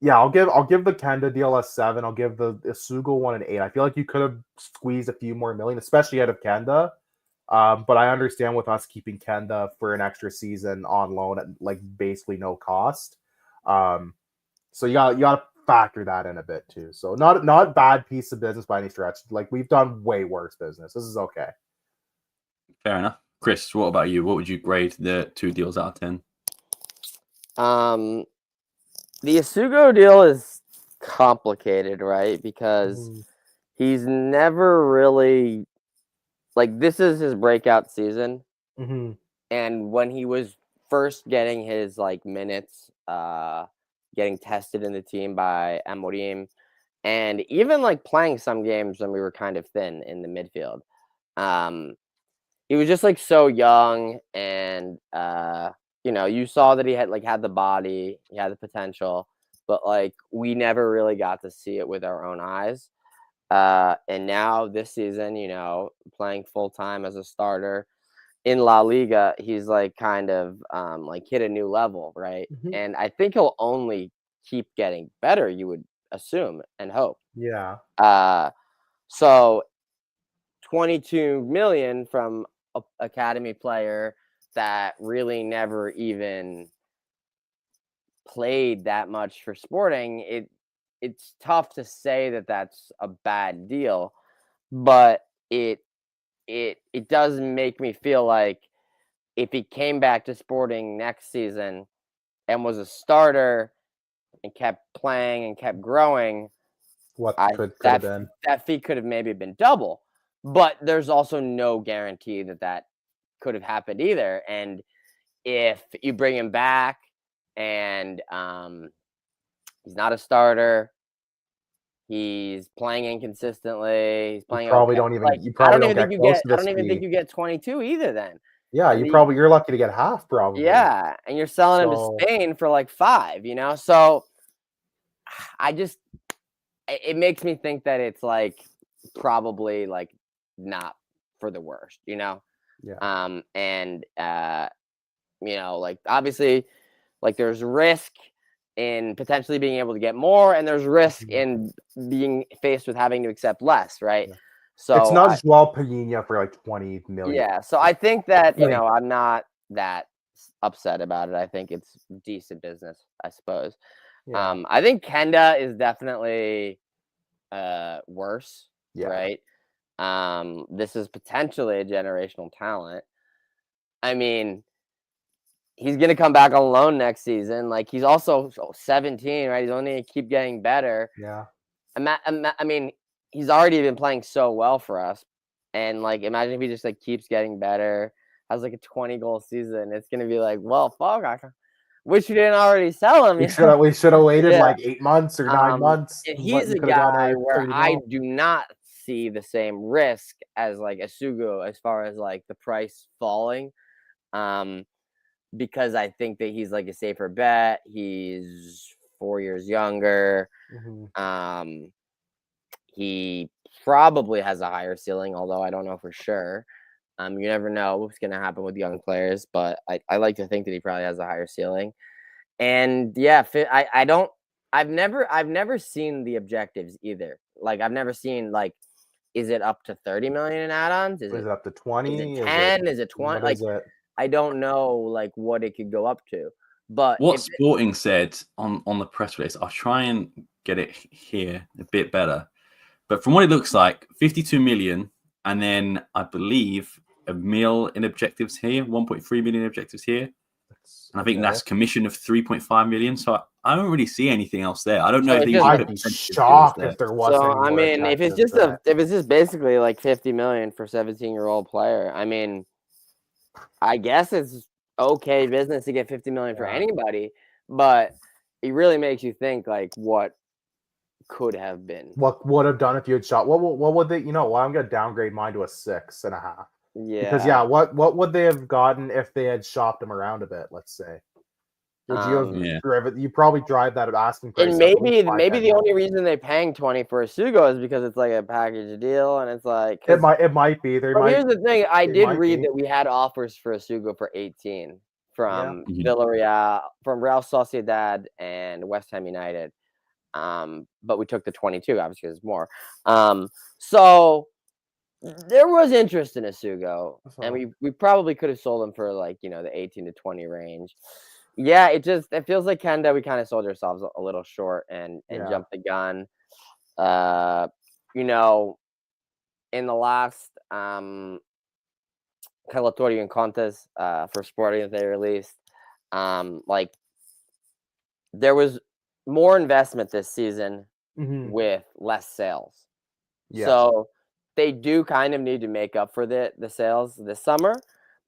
Yeah, I'll give the Quenda deal a 7. I'll give the Essugo one an 8. I feel like you could have squeezed a few more million, especially out of Quenda. But I understand with us keeping Quenda for an extra season on loan at like basically no cost. So you got to factor that in a bit too. So not bad piece of business by any stretch. Like, we've done way worse business. This is okay. Fair enough. Chris, what about you? What would you grade the 2 deals out of 10? The Essugo deal is complicated, right? Because he's never really, like, this is his breakout season. And when he was first getting his like minutes, getting tested in the team by Amorim, and even like playing some games when we were kind of thin in the midfield, he was just like so young, and you saw that he had the body, he had the potential, but like we never really got to see it with our own eyes. And now this season, playing full time as a starter in La Liga, he's like kind of like hit a new level, right? And I think he'll only keep getting better, you would assume and hope. Yeah. So 22 million from a academy player that really never even played that much for Sporting, it's tough to say that that's a bad deal, but it does make me feel like if he came back to Sporting next season and was a starter and kept playing and kept growing, could have been that fee could have maybe been double. But there's also no guarantee that could have happened either. And if you bring him back and he's not a starter, he's playing inconsistently, he's playing. I don't even think you get 22 either. Then yeah, you're lucky to get half probably. Yeah, and you're selling him to Spain for like 5. So it makes me think that it's like probably like not for the worst, Yeah. And like obviously, like there's risk in potentially being able to get more, and there's risk in being faced with having to accept less, right? Yeah. So it's not Joao Pena for like 20 million. Yeah, so I think that I'm not that upset about it. I think it's decent business, I suppose. Yeah. I think Quenda is definitely worse, right? This is potentially a generational talent. I mean, he's going to come back on loan next season. Like, he's also 17, right? He's only going to keep getting better. Yeah. I mean, he's already been playing so well for us. And, like, imagine if he just, like, keeps getting better. has like a 20-goal season, it's gonna be like, well, fuck, I wish we didn't already sell him. We should have waited Yeah. like 8 months or 9 months. And he's a Could have gone guy there where 30 I mil. do not see the same risk as like Essugo as far as like the price falling. Because I think that he's like a safer bet. He's 4 years younger. Mhm. He probably has a higher ceiling, although I don't know for sure. You never know what's going to happen with young players, but I like to think that he probably has a higher ceiling. And yeah, I've never seen the objectives either. Like I've never seen like, is it up to 30 million in add-ons? Is it up to 20? Is it 10? Is it 20? What Like is it? I don't know like what it could go up to. But what Sporting said on the press release, I'll try and get it here a bit better. But from what it looks like, 52 million, and then I believe $1 million in objectives here, 1.3 million objectives here. And I think that's commission of 3.5 million. So I don't really see anything else there. I don't know if these I'd be shocked if there wasn't. So I mean, if it's just basically like 50 million for 17-year-old player, I mean, I guess it's okay business to get 50 million for anybody, but it really makes you think like what could have been. What would have done if you had shot? What would they? Well, I'm gonna downgrade mine to a 6.5. Yeah. Because what would they have gotten if they had shopped him around a bit? Let's say. Would you have driven? You probably drive that at asking price. And maybe the only reason they're paying 20 for Essugo is because it's like a package deal, and it's like it might be. Here's the thing: I did read that we had offers for Essugo for 18 from Villarreal, from Real Sociedad and West Ham United. But we took the 22, obviously, because it's more. So there was interest in Essugo, and we probably could have sold him for like the 18 to 20 range. Yeah, it feels like Quenda, we kind of sold ourselves a little short and jumped the gun. In the last Calatorio and Contes for Sporting that they released, like there was more investment this season with less sales. Yes. So they do kind of need to make up for the sales this summer.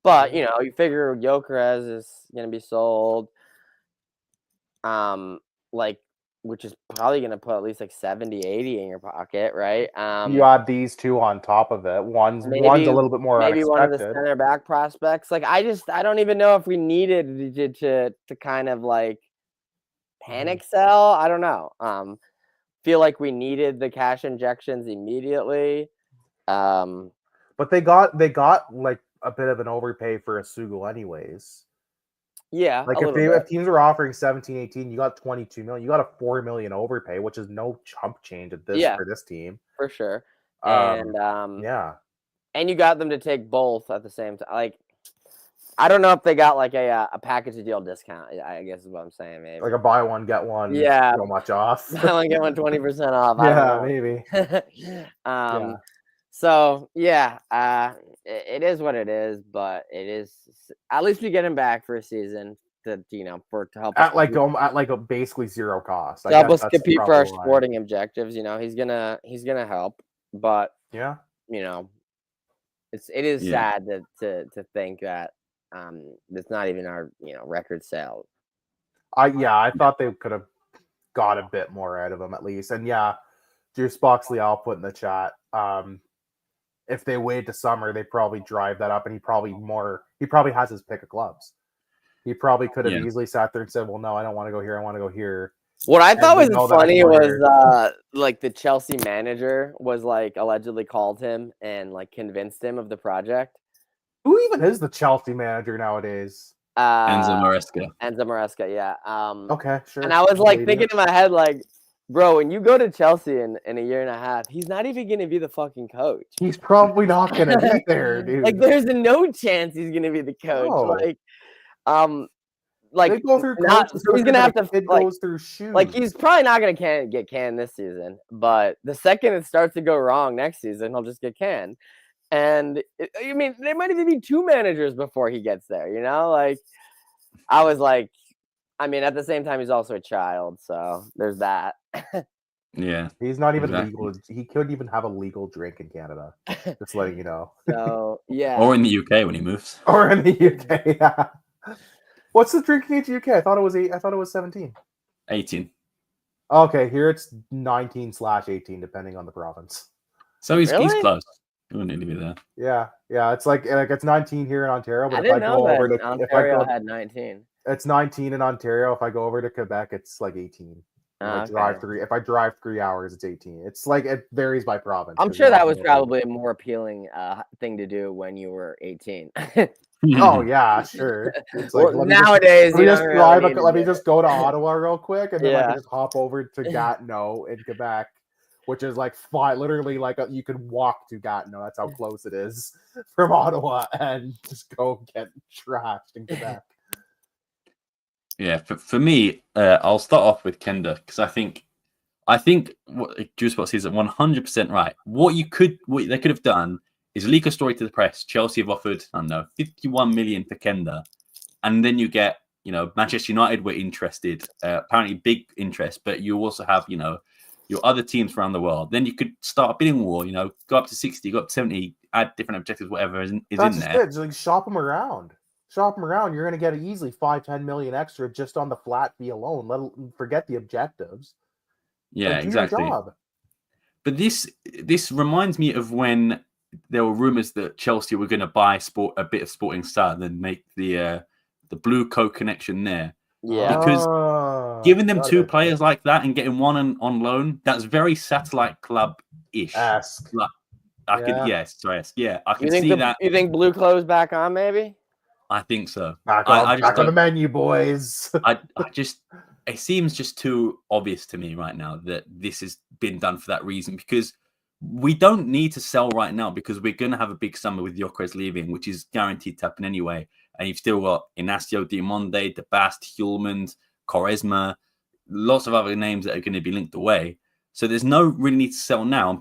But, you figure Gyökeres is going to be sold, which is probably going to put at least like 70, 80 in your pocket, right? You add these two on top of it. One's a little bit more maybe unexpected. One of the center back prospects. Like, I don't even know if we needed to kind of like panic sell. I don't know. Feel like we needed the cash injections immediately. But they got like a bit of an overpay for Essugo anyways. Yeah. Like if teams were offering 17, 18, you got 22 million. You got a 4 million overpay, which is no chump change at this for this team. For sure. And and you got them to take both at the same time. Like I don't know if they got like a package deal discount, I guess is what I'm saying, maybe. Like a buy one, get one, so much off. Buy one, get one 20% off. Yeah, maybe. So it is what it is, but it is at least we get him back for a season to help at a basically zero cost. To help us compete for our sporting objectives. He's gonna help, but it is sad to think that it's not even our record sale. I thought they could have got a bit more out of him at least, and Drew Spoxley, I'll put in the chat. If they wait to summer, they probably drive that up, and he probably has his pick of clubs. He probably could have easily sat there and said, "Well, no, I don't want to go here. I want to go here." What I thought was funny was like the Chelsea manager was like allegedly called him and like convinced him of the project. Who even is the Chelsea manager nowadays? Enzo Maresca, yeah. Okay, sure. And I was like thinking in my head, like, bro, when you go to Chelsea in a year and a half, he's not even going to be the fucking coach. He's probably not going to be there, dude. Like, there's no chance he's going to be the coach. No. They go through coaches, so he's going to have to goes through shoes. Like, he's probably not going to get canned this season, but the second it starts to go wrong next season, he'll just get canned. And I mean, there might even be two managers before he gets there, Like, I was like, I mean, at the same time, he's also a child, so there's that. Yeah. He's not even Exactly. legal. He couldn't even have a legal drink in Canada. Just letting you know. So yeah. Or in the UK when he moves. Or in the UK, yeah. What's the drinking age in the UK? I thought it was 8. I thought it was 17. 18. Okay, here it's 19/18, depending on the province. So he's Really? close. He wouldn't need to be there. Yeah. It's like it's 19 here in Ontario, but I if didn't I know go that over to Ontario had 19. it's 19 in Ontario. If I go over to Quebec, it's like 18. If I drive 3 hours, it's 18. It's like it varies by province. I'm sure that was probably a more appealing thing to do when you were 18. Oh yeah, sure. It's like Well, nowadays, let me just go to Ottawa real quick, and then I Yeah. can just hop over to Gatineau in Quebec, which is like literally like you could walk to Gatineau. That's how close it is from Ottawa, and just go get trashed in Quebec. Yeah, for me, I'll start off with Quenda because I think what Juicebox is 100% right. What they could have done is leak a story to the press. Chelsea have offered, I don't know, 51 million for Quenda, and then you get, Manchester United were interested, apparently big interest, but you also have, your other teams around the world. Then you could start a bidding war. Go up to 60, go up to 70, add different objectives, whatever is in there. Just like shop them around. Shop them around. You're going to get easily 5-10 million extra just on the flat fee alone. Forget the objectives. Yeah, do exactly. Your job. But this reminds me of when there were rumors that Chelsea were going to buy a bit of Sporting Style and make the Blue Co connection there. Yeah. Because giving them two players like that and getting one on loan, that's very satellite club-ish. Esque. I can see that. You think Blue Co's back on, maybe? I think so. Back on the menu, boys. It seems just too obvious to me right now that this has been done for that reason, because we don't need to sell right now because we're going to have a big summer with Gyökeres leaving, which is guaranteed to happen anyway. And you've still got Inacio Diamonde, De Bast, Hjulmand, Quaresma, lots of other names that are going to be linked away. So there's no really need to sell now. And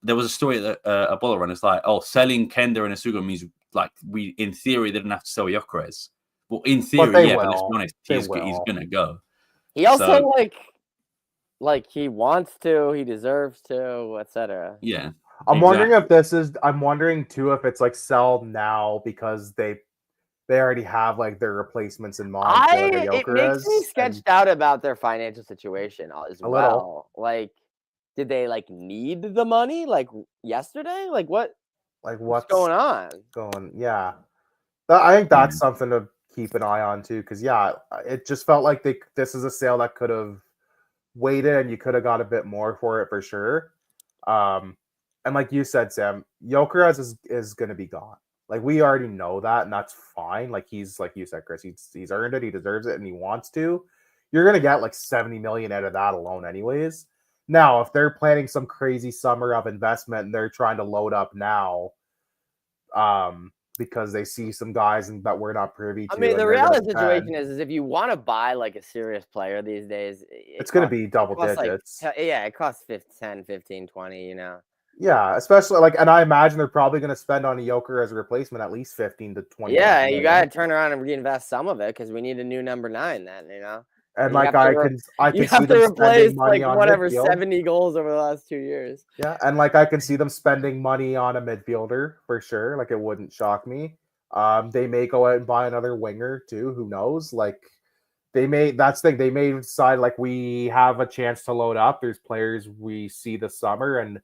there was a story that a Bola run is like, selling Quenda and Essugo means like in theory, they don't have to sell Gyökeres. Well, in theory, yeah, but let's be honest, he's going to go. He also like he wants to, he deserves to, etc. Yeah. I'm wondering too if it's like sell now because they already have like their replacements in mind. It makes me sketched out about their financial situation as well. Little. Like, did they like need the money like yesterday? Like what? Like what's going on? Yeah. I think that's something to keep an eye on too, because it just felt like this is a sale that could have waited and you could have got a bit more for it for sure. And like you said, Sam, Gyökeres is going to be gone. Like we already know that, and that's fine. Like he's like you said, Chris, he's earned it, he deserves it, and he wants to. You're going to get like 70 million out of that alone, anyways. Now, if they're planning some crazy summer of investment and they're trying to load up now, because they see some guys that we're not privy to. I mean, the reality situation is if you want to buy like a serious player these days, it's going to be double digits. It costs 10, 15, 20, Yeah, especially and I imagine they're probably going to spend on a Gyökeres as a replacement at least 15 to 20. Yeah, you got to turn around and reinvest some of it because we need a new number 9 then, And I can see them replace spending money on whatever midfield. 70 goals over the last 2 years. Yeah, and I can see them spending money on a midfielder for sure. Like it wouldn't shock me. They may go out and buy another winger too. Who knows? They may decide we have a chance to load up. There's players we see this summer, and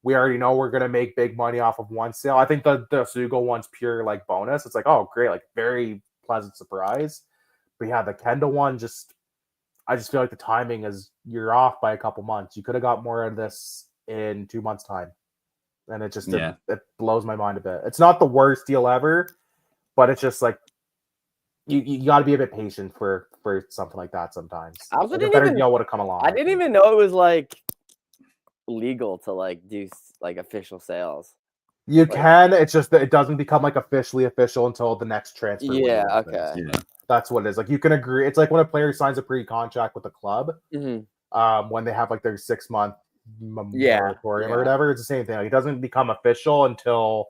we already know we're gonna make big money off of one sale. I think the Essugo one's pure bonus. It's oh great, very pleasant surprise. But yeah, the Quenda one I just feel like the timing is you're off by a couple months. You could have got more out of this in 2 months' time. And it just it blows my mind a bit. It's not the worst deal ever, but it's just you got to be a bit patient for something like that sometimes. I also a better deal would have come along. I didn't even know it was legal to do official sales. You can. It's just that it doesn't become officially official until the next transfer. Yeah. Okay. Yeah. That's what it is. You can agree. It's when a player signs a pre-contract with a club. Mm-hmm. When they have their 6-month moratorium or whatever, it's the same thing. It doesn't become official until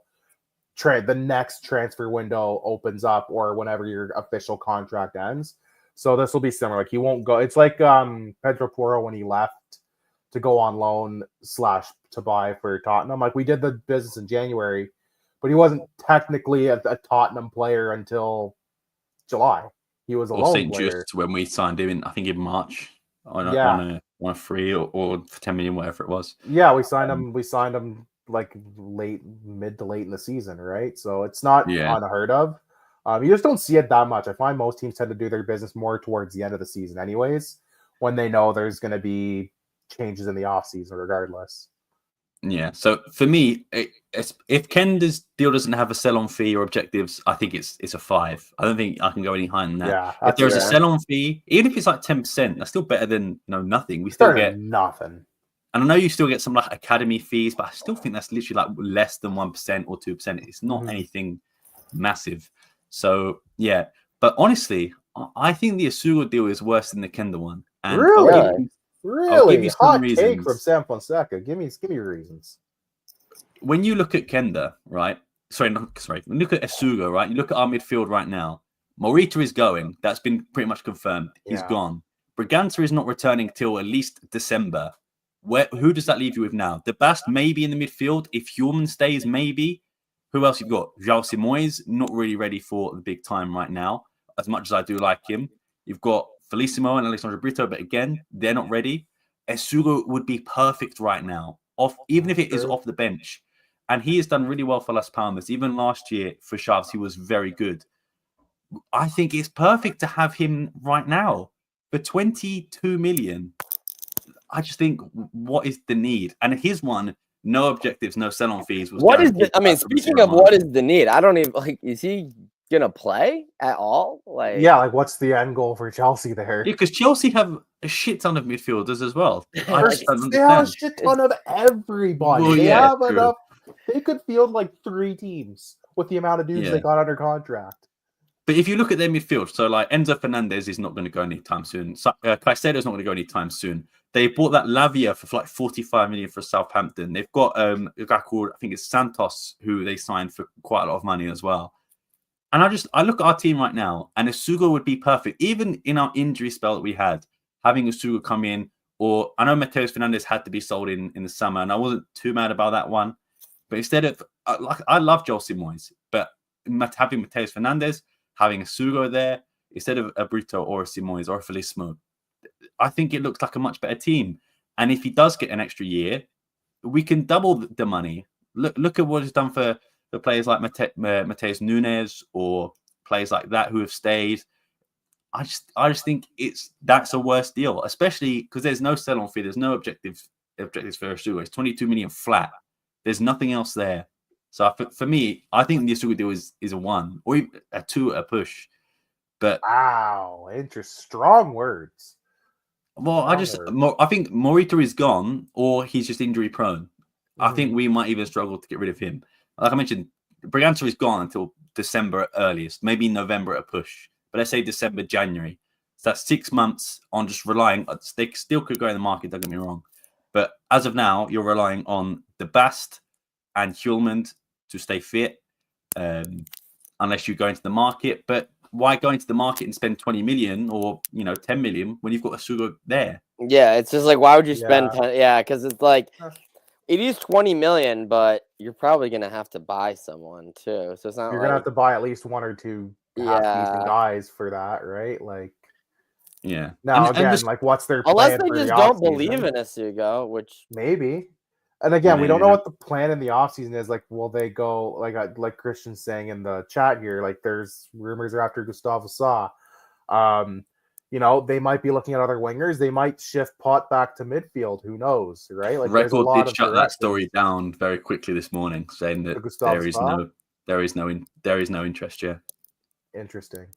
the next transfer window opens up or whenever your official contract ends. So this will be similar. He won't go. It's Pedro Porro when he left to go on loan / to buy for Tottenham. Like we did the business in January, but he wasn't technically a Tottenham player until July. He was a loan St. player. Just when we signed him in, I think in March on a free or for 10 million, whatever it was. Yeah, we signed him. We signed him like mid to late in the season, right? So it's not unheard of. You just don't see it that much. I find most teams tend to do their business more towards the end of the season, anyways, when they know there's going to be changes in the off season, regardless. Yeah. So for me, if Kenda's deal doesn't have a sell-on fee or objectives, I think it's a 5. I don't think I can go any higher than that. Yeah, if there's a sell-on fee, even if it's like 10%, that's still better than nothing. We still get nothing. And I know you still get some like academy fees, but I still think that's literally like less than 1% or 2%. It's not anything massive. So yeah, but honestly, I think the Essugo deal is worse than the Quenda one. And really? Hot take from Sam Fonseca. Give me reasons. When you look at Quenda, right? Sorry. When you look at Essugo, right? You look at our midfield right now. Morita is going. That's been pretty much confirmed. He's gone. Braganza is not returning till at least December. Who does that leave you with now? The best maybe in the midfield. If Hjulmand stays, maybe. Who else you've got? João Simões, not really ready for the big time right now, as much as I do like him. You've got Felicimo and Alexandre Brito, but again, they're not ready. Essugo would be perfect right now, even if it is off the bench. And he has done really well for Las Palmas. Even last year for Chaves, he was very good. I think it's perfect to have him right now for 22 million. I just think, what is the need? And his one, no objectives, no sell-on fees. What is the? I mean, speaking of what is the need? I don't even like. Is he gonna play at all? Like, like what's the end goal for Chelsea there? Yeah, because Chelsea have a shit ton of midfielders as well. They have a shit ton of everybody. Well, they have enough. They could field like 3 teams with the amount of dudes they got under contract. But if you look at their midfield, so like Enzo Fernandez is not going to go anytime soon. Caicedo's not going to go anytime soon. They bought that Lavia for like 45 million for Southampton. They've got a guy called, I think it's Santos, who they signed for quite a lot of money as well. And I look at our team right now, and Essugo would be perfect. Even in our injury spell that we had, having Essugo come in, or I know Mateus Fernandes had to be sold in the summer, and I wasn't too mad about that one. But instead of, I love João Simões, but having Mateus Fernandes, having Essugo there, instead of a Brito or a Simões or a Felicimo, I think it looks like a much better team. And if he does get an extra year, we can double the money. Look at what he's done for the players like Mateus Nunes or players like that who have stayed. I just think that's a worse deal, especially because there's no sell-on fee, there's no objectives for Essugo. It's 22 million flat. There's nothing else there. So for me, I think the Essugo deal is a 1 or even a 2 at a push. But wow, strong words. Well, I think Morita is gone, or he's just injury prone. I think we might even struggle to get rid of him. Like I mentioned, Braganza is gone until December at earliest, maybe November at a push. But let's say December, January. So that's 6 months on just relying. They still could go in the market, don't get me wrong. But as of now, you're relying on the Bast and Hjulmand to stay fit, unless you go into the market. But why go into the market and spend 20 million or 10 million when you've got Essugo there? Yeah, it's just like, why would you spend? Because it's like it is 20 million, but you're probably gonna have to buy someone too. So it's not. You're gonna have to buy at least 1 or 2 half-decent guys for that, right? Like, yeah. Now again, like, what's their plan? Unless they just don't believe in Essugo, which maybe. And again, we don't know what the plan in the offseason is. Like, will they go like Christian's saying in the chat here? Like, there's rumors are after Gustavo Sa. They might be looking at other wingers. They might shift Pot back to midfield. Who knows, right? Like, Record did shut that story down very quickly this morning, saying that there is no interest. Yeah, interesting.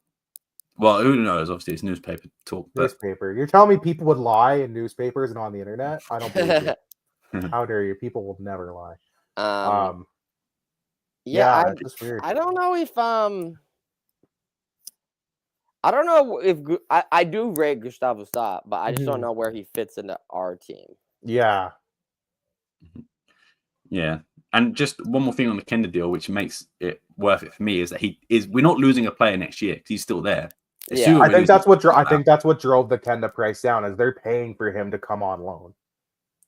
Well, who knows? Obviously, it's newspaper talk. Newspaper. You're telling me people would lie in newspapers and on the internet? I don't believe you. How dare you? People will never lie. Just weird. I don't know if I do rate Gustavo Sa, but I just don't know where he fits into our team. Yeah. Yeah. And just one more thing on the Quenda deal, which makes it worth it for me, is that we're not losing a player next year because he's still there. Yeah, I think that's what drove the Quenda price down, is they're paying for him to come on loan.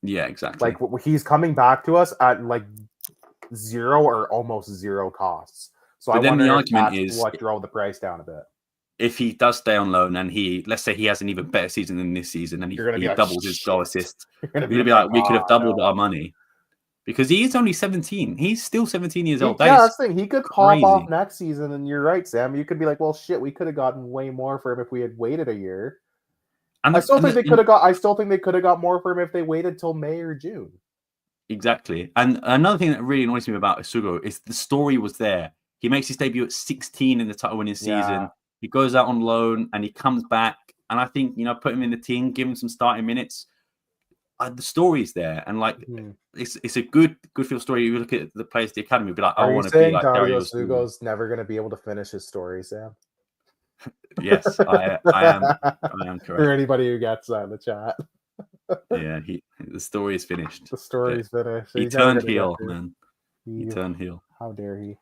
Yeah, exactly. Like he's coming back to us at like 0 or almost 0 costs. So But I then wonder the if argument that's is, what drove the price down a bit. if he does stay on loan and let's say he has an even better season than this season and he Like, doubles his goal assists, you're gonna be like, we could have doubled our money. Because he is only 17. He's still 17 years old. That's the thing. He could pop crazy. off next season, and you're right, Sam. You could be like, well, shit, we could have gotten way more for him if we had waited a year. I still think they could have got more for him if they waited till May or June. Exactly. And another thing that really annoys me about Essugo is the story was there. He makes his debut at 16 in the title-winning season. He goes out on loan and he comes back. And I think, put him in the team, give him some starting minutes. The story's there, and like it's a good feel story. You look at the players at the academy, be like, I want to be like Dario Essugo's never going to be able to finish his story, Sam. Yes, I am correct. For anybody who gets that in the chat. Yeah, the story is finished. The story's finished. He turned heel, man. He turned heel. How dare he?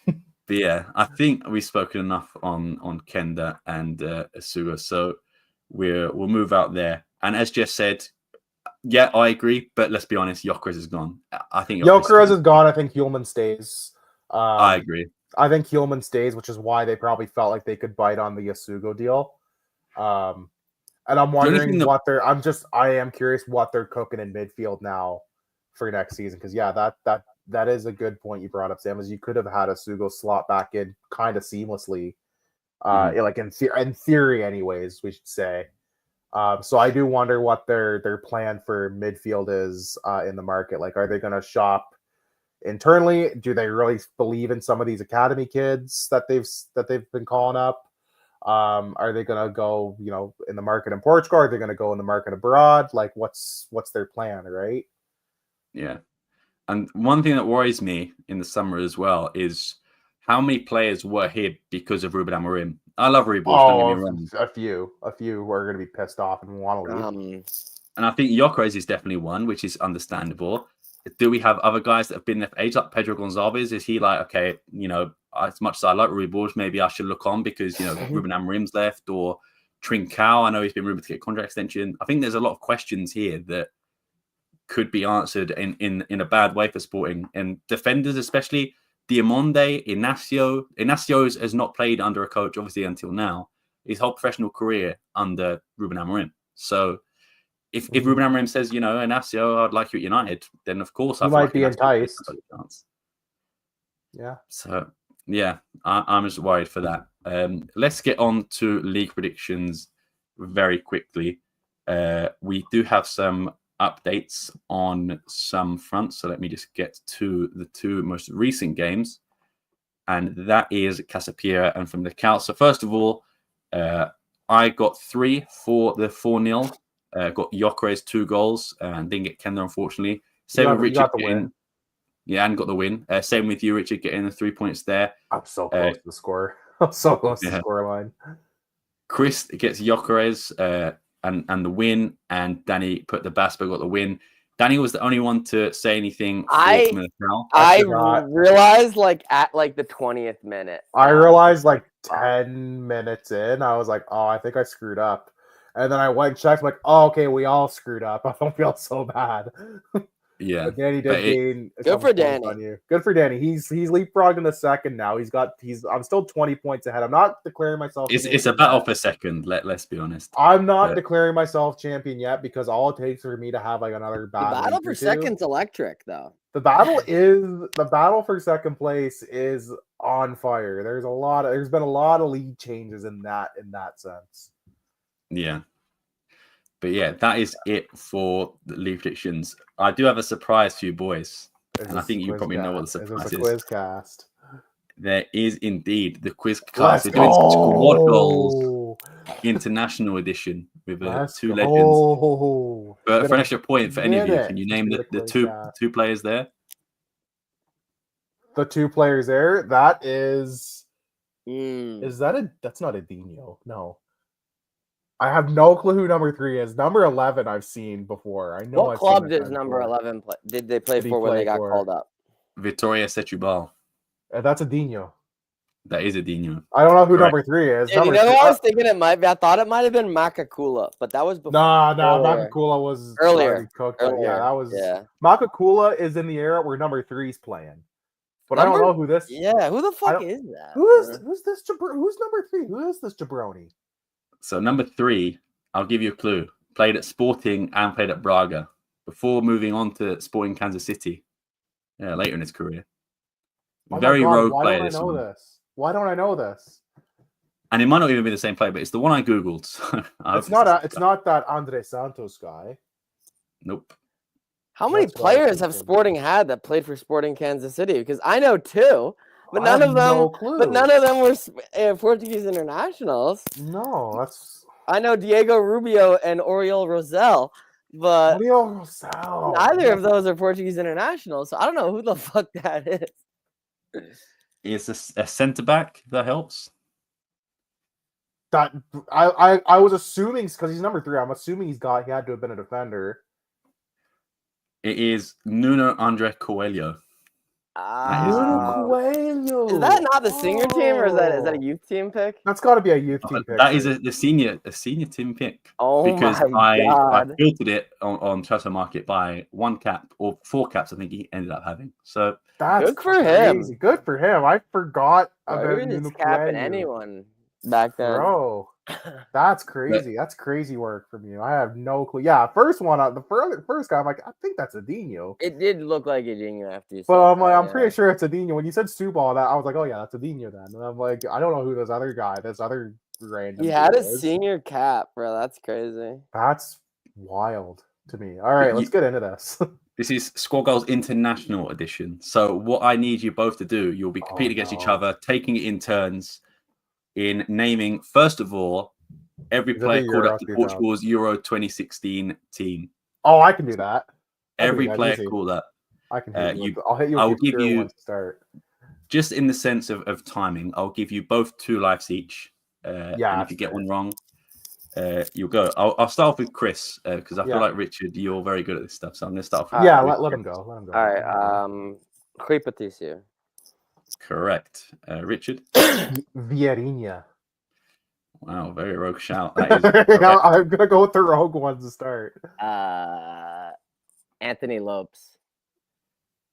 But yeah, I think we've spoken enough on Quenda and Essugo, so we'll move out there. And as Jess said, yeah, I agree, but let's be honest, Gyökeres is gone. I think Gyökeres is gone. I think Hjulman stays. I agree. I think Hjulman stays, which is why they probably felt like they could bite on the Essugo deal. And I'm wondering I am curious what they're cooking in midfield now for next season. Because that is a good point you brought up, Sam. Is you could have had Essugo slot back in kind of seamlessly, like in theory, anyways. We should say. So I do wonder what their plan for midfield is in the market. Like, are they going to shop internally? Do they really believe in some of these academy kids that they've been calling up? Are they going to go, in the market in Portugal? Are they going to go in the market abroad? Like, what's their plan, right? Yeah, and one thing that worries me in the summer as well is how many players were here because of Ruben Amorim. I love Ruben. A few are going to be pissed off and want to leave. And I think Gyökeres is definitely one, which is understandable. Do we have other guys that have been there for age, like Pedro Gonçalves? Is he like, okay, as much as I like Rui Borges, maybe I should look on because, Ruben Amorim's left, or Trincao, I know he's been rumored to get a contract extension. I think there's a lot of questions here that could be answered in a bad way for Sporting. And defenders, especially Diamonde, Inacio has not played under a coach, obviously, until now. His whole professional career under Ruben Amorim. So if Ruben Amorim says, Inacio, I'd like you at United, then of course I might be enticed. Yeah. So yeah, I'm just worried for that. Let's get on to league predictions very quickly. We do have some updates on some fronts, so let me just get to the two most recent games, and that is Casa Pia and Famalicao. So first of all, I got 3 for the 4-0. Got Gyökeres 2 goals and didn't get Quenda, unfortunately. Same with Richard getting, and got the win. Same with you, Richard, getting the 3 points there. I'm so close to the score. I'm so close to the scoreline. Chris gets Gyökeres and the win, and Danny put the Basper, got the win. Danny was the only one to say anything. I realized at the 20th minute. I realized 10 minutes in, I was like, oh, I think I screwed up. And then I went and checked, like, oh, okay, we all screwed up. I don't feel so bad. Yeah. But Danny did gain. Good for Danny. On you. Good for Danny. He's leapfrogged in the second now. I'm still 20 points ahead. I'm not declaring myself. It's a battle for second. Let's be honest. I'm not declaring myself champion yet because all it takes for me to have another battle. The battle for second's electric, though. The battle for second place is on fire. There's been a lot of league changes in that sense. Yeah. But yeah, that is it for the league predictions. I do have a surprise for you boys. And I think you probably know what the surprise is. Quizcast. There is indeed the Quizcast. We're doing Squad Goals International Edition with 2 legends. But for an extra point for any of you, can you name the two players there? The 2 players there? That is... That's not a Dino. No. I have no clue who number 3 is. Number 11 I've seen before. I know. What club does number 11 play? Did they play for when they got called up? Vitória Setúbal. That's a Dino. That is a Dino. I don't know who Correct. number 3 is. And you Number know three- what I was thinking it might be? I thought it might have been Makakula, but that was before. Nah, earlier. Makakula was Earlier. already cooked. But yeah, Earlier. that was Yeah. Makakula is in the era where number 3's playing. But I don't Number- know who this. Yeah, who the fuck don't- is that? Who's man? this? Who's number 3? Who is this jabroni? So number 3, I'll give you a clue. Played at Sporting and played at Braga before moving on to Sporting Kansas City. Yeah, later in his career. Oh my Very God, rogue why player. don't I This know one. this? Why don't I know this? And it might not even be the same player, but it's the one I googled. So I hope It's not. the same It's guy. not that Andre Santos guy. Nope. How many That's what I was players have thinking. Sporting had that played for Sporting Kansas City? Because I know 2, but I none have of them. No clue. But none of them were Portuguese internationals. No, that's I know Diego Rubio and Oriol Rosell, but Mario Rosell. neither of those are Portuguese internationals. So I don't know who the fuck that is. It's a centre back. That helps. That I was assuming because he's number 3. I'm assuming he had to have been a defender. It is Nuno Andre Coelho. Ah, Coelho. is that not the senior team, or is that a Oh. youth team pick? That's got to be a youth team pick. That is a senior team pick. Oh Because my I god! filtered it on Transfer Market by 1 cap or 4 caps. I think he ended up having. So That's Good for him. crazy. Good for him. I forgot Bro, about he was Nuno capping Coelho. anyone back then. Bro, that's crazy. That's crazy work from you. I have no clue. Yeah, first one, first guy, I'm like, I think that's a Dino. It did look like a Dino after you said But I'm like, that, I'm yeah. pretty sure it's a Dino. When you said Subal, that I was like, oh yeah, that's a Dino then. And I'm like, I don't know who this other random. He had dude a is. senior cap, bro. That's crazy. That's wild to me. All right, let's get into this. this is Squad Goals International Edition. So what I need you both to do, you'll be competing against each no. other, taking it in turns in naming, first of all, every Is it player the called Euro up to 2000? Portugal's Euro 2016 team. Oh, I can do that. I can Every do that player easy. called up. I can hit you. you- I'll hit you I with will the give obscure you- ones to start. Just in the sense of timing, I'll give you both 2 lives each. Yeah, and if you that's get fair. one wrong, you'll go. I'll start off with Chris because I Yeah. feel like Richard, you're very good at this stuff. So I'm going to start off with Yeah, with let him Chris. go. Let him go. All right. Rui Patricio. Correct. Richard. Vieirinha. Wow, very rogue shout. That is correct. I'm gonna go with the rogue ones to start. Anthony Lopes.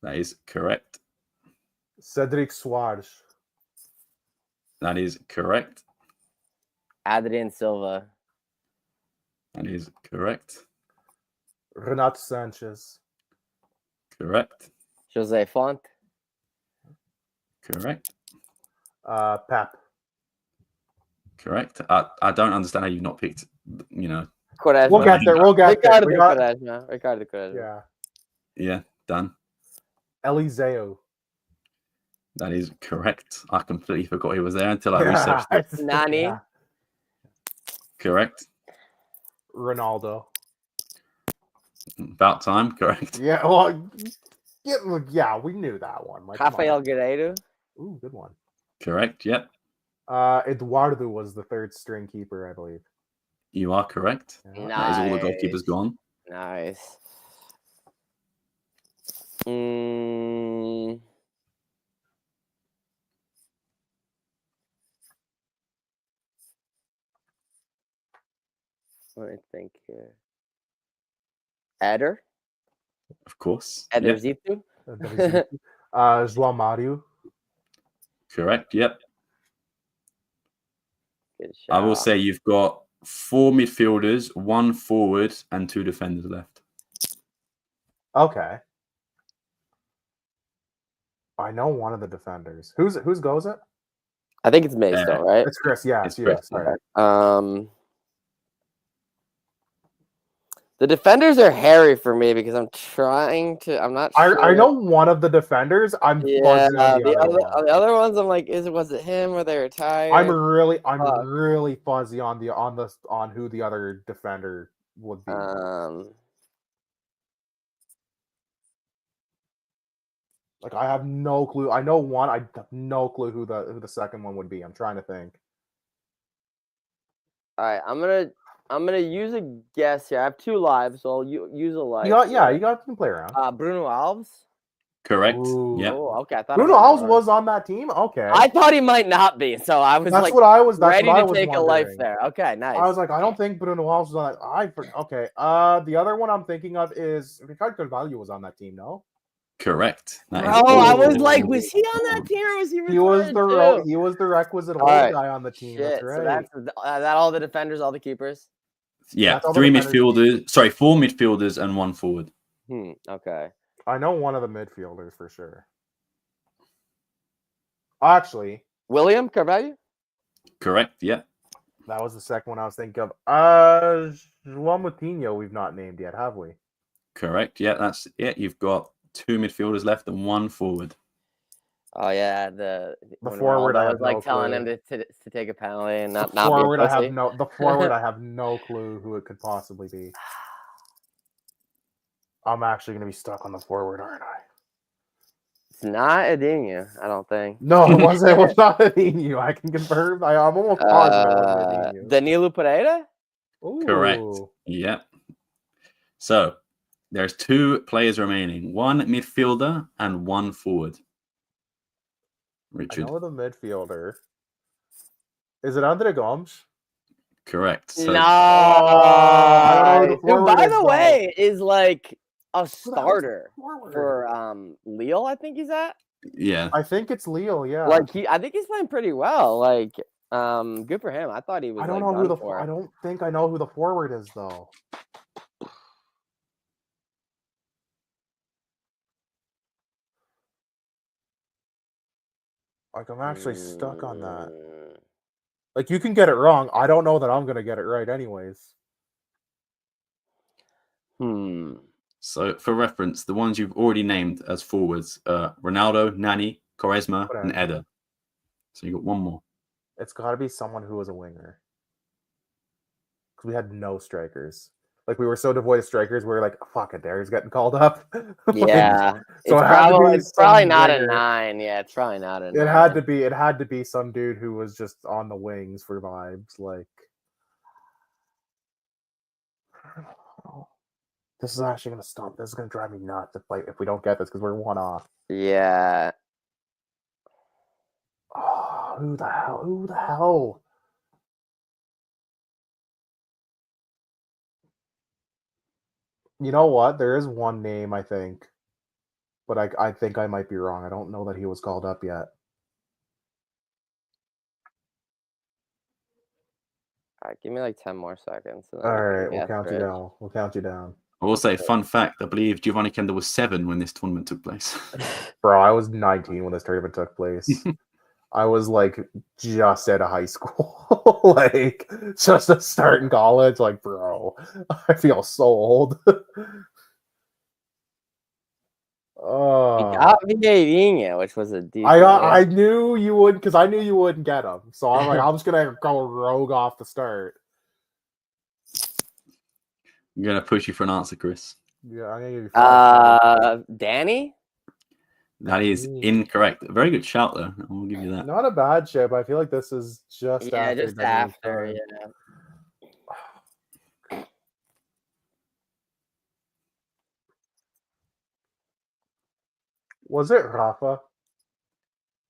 That is correct. Cedric Soares. That is correct. Adrian Silva. That is correct. Renato Sanchez. Correct. Jose Font. Correct. Pep. Correct. I don't understand how you've not picked, Quaresma. We'll get there. We'll get there. Ricardo We got, Ricardo Quaresma. yeah. yeah, done. Eliseo. That is correct. I completely forgot he was there until I researched it. Nani. Yeah. Correct. Ronaldo. About time. Correct. Yeah, well, yeah, we knew that one. Like, come on. Rafael Guerreiro. Ooh, good one. Correct. Yep. Eduardo was the 3rd string keeper, I believe. You are correct. Yeah. That is all the Nice. goalkeepers gone. Nice. Let me think here. Eder. Of course. Eder Yep. Zitu. João Mario. Correct. Yep. Good I will shot. say you've got 4 midfielders, 1 forward, and 2 defenders left. Okay. I know one of the defenders. Whose goes it? I think it's May still, right? It's Chris. Yeah, It's it's Chris, Sorry. The defenders are hairy for me because I'm not sure. I know one of the defenders. I'm Yeah, fuzzy on the other one. the other ones I'm like, was it him or they retired? I'm really Fuck. really fuzzy on who the other defender would be. Like I have no clue. I know one. I have no clue who the second one would be. I'm trying to think. All right, I'm gonna use a guess here. I have 2 lives, so I'll use a life. You can play around. Bruno Alves. Correct. Ooh. Yeah. Oh, okay. I thought Bruno Alves was on that team. Okay, I thought he might not be, so I was that's like what I was. That's ready what I to was take a life wondering. there. Okay, nice. I was like, I don't think Bruno Alves was on that. Okay. The other one I'm thinking of is Ricardo Carvalho was on that team. No, Correct. That Bro, is I was correct. like, was he on that team or was he he was retired too? he was the requisite All old right. guy on the team. Shit. That's right. So that all the defenders, all the keepers? Yeah, That's all the 3 defenders. midfielders. Sorry, 4 midfielders and 1 forward. Okay. I know one of the midfielders for sure. Actually, William Carvalho? Correct. Yeah. that was the second one I was thinking of. João Moutinho, we've not named yet, have we? Correct. Yeah, that's it. You've got 2 midfielders left and 1 forward. Oh yeah, the forward, I was have like no telling clue. him to take a penalty and not Forward, be a I pussy. have no. The forward, I have no clue who it could possibly be. I'm actually going to be stuck on the forward, aren't I? It's not Adinho, I don't think. No, it wasn't. It was not Adinho. I can confirm. I'm almost positive it wasn't Adinho. Danilo Pereira? Correct. Ooh. Yeah. So there's 2 players remaining, 1 midfielder and 1 forward. I Richard. know the midfielder. Is it Andre Gomes? Correct. So, No. I don't know who the Who, forward by is, the though. way, is like a Who the hell's the starter forward? for Lille, I think he's at. yeah. I think it's Leo. Yeah. Like I think he's playing pretty well. Like, good for him. I thought he was. I don't like, know who done the. for. I don't think I know who the forward is though. Like I'm actually stuck on that. Like you can get it wrong. I don't know that I'm gonna get it right, anyways. So for reference, the ones you've already named as forwards are Ronaldo, Nani, Quaresma, and Eder. So you got 1 more. It's got to be someone who was a winger. Because we had no strikers. Like we were so devoid of strikers, we were like, fuck it, He's getting called up. Yeah. So it's probably not winger. a 9. Yeah, it's probably not a 9. It had to be some dude who was just on the wings for vibes. Like this is actually gonna stop. This is gonna drive me nuts if we don't get this because we're 1 off. Yeah. Oh, who the hell? Who the hell? You know what? There is one name, I think. But I think I might be wrong. I don't know that he was called up yet. All right, give me like 10 more seconds. All right, we'll count you down. We'll count you down. I will say, fun fact, I believe Giovanni Quenda was 7 when this tournament took place. Bro, I was 19 when this tournament took place. I was like just out of high school. Like just to start in college. Like, bro, I feel so old. He got Vieira, which was a decent. I knew you would because I knew you wouldn't get him. So I'm like, I'm just gonna go rogue off the start. I'm gonna push you for an answer, Chris. Yeah, I'm gonna give you Danny? That is incorrect. A very good shout, though. I will give you that. Not a bad ship. I feel like this is just Yeah, after. just after. Yeah. Was it Rafa?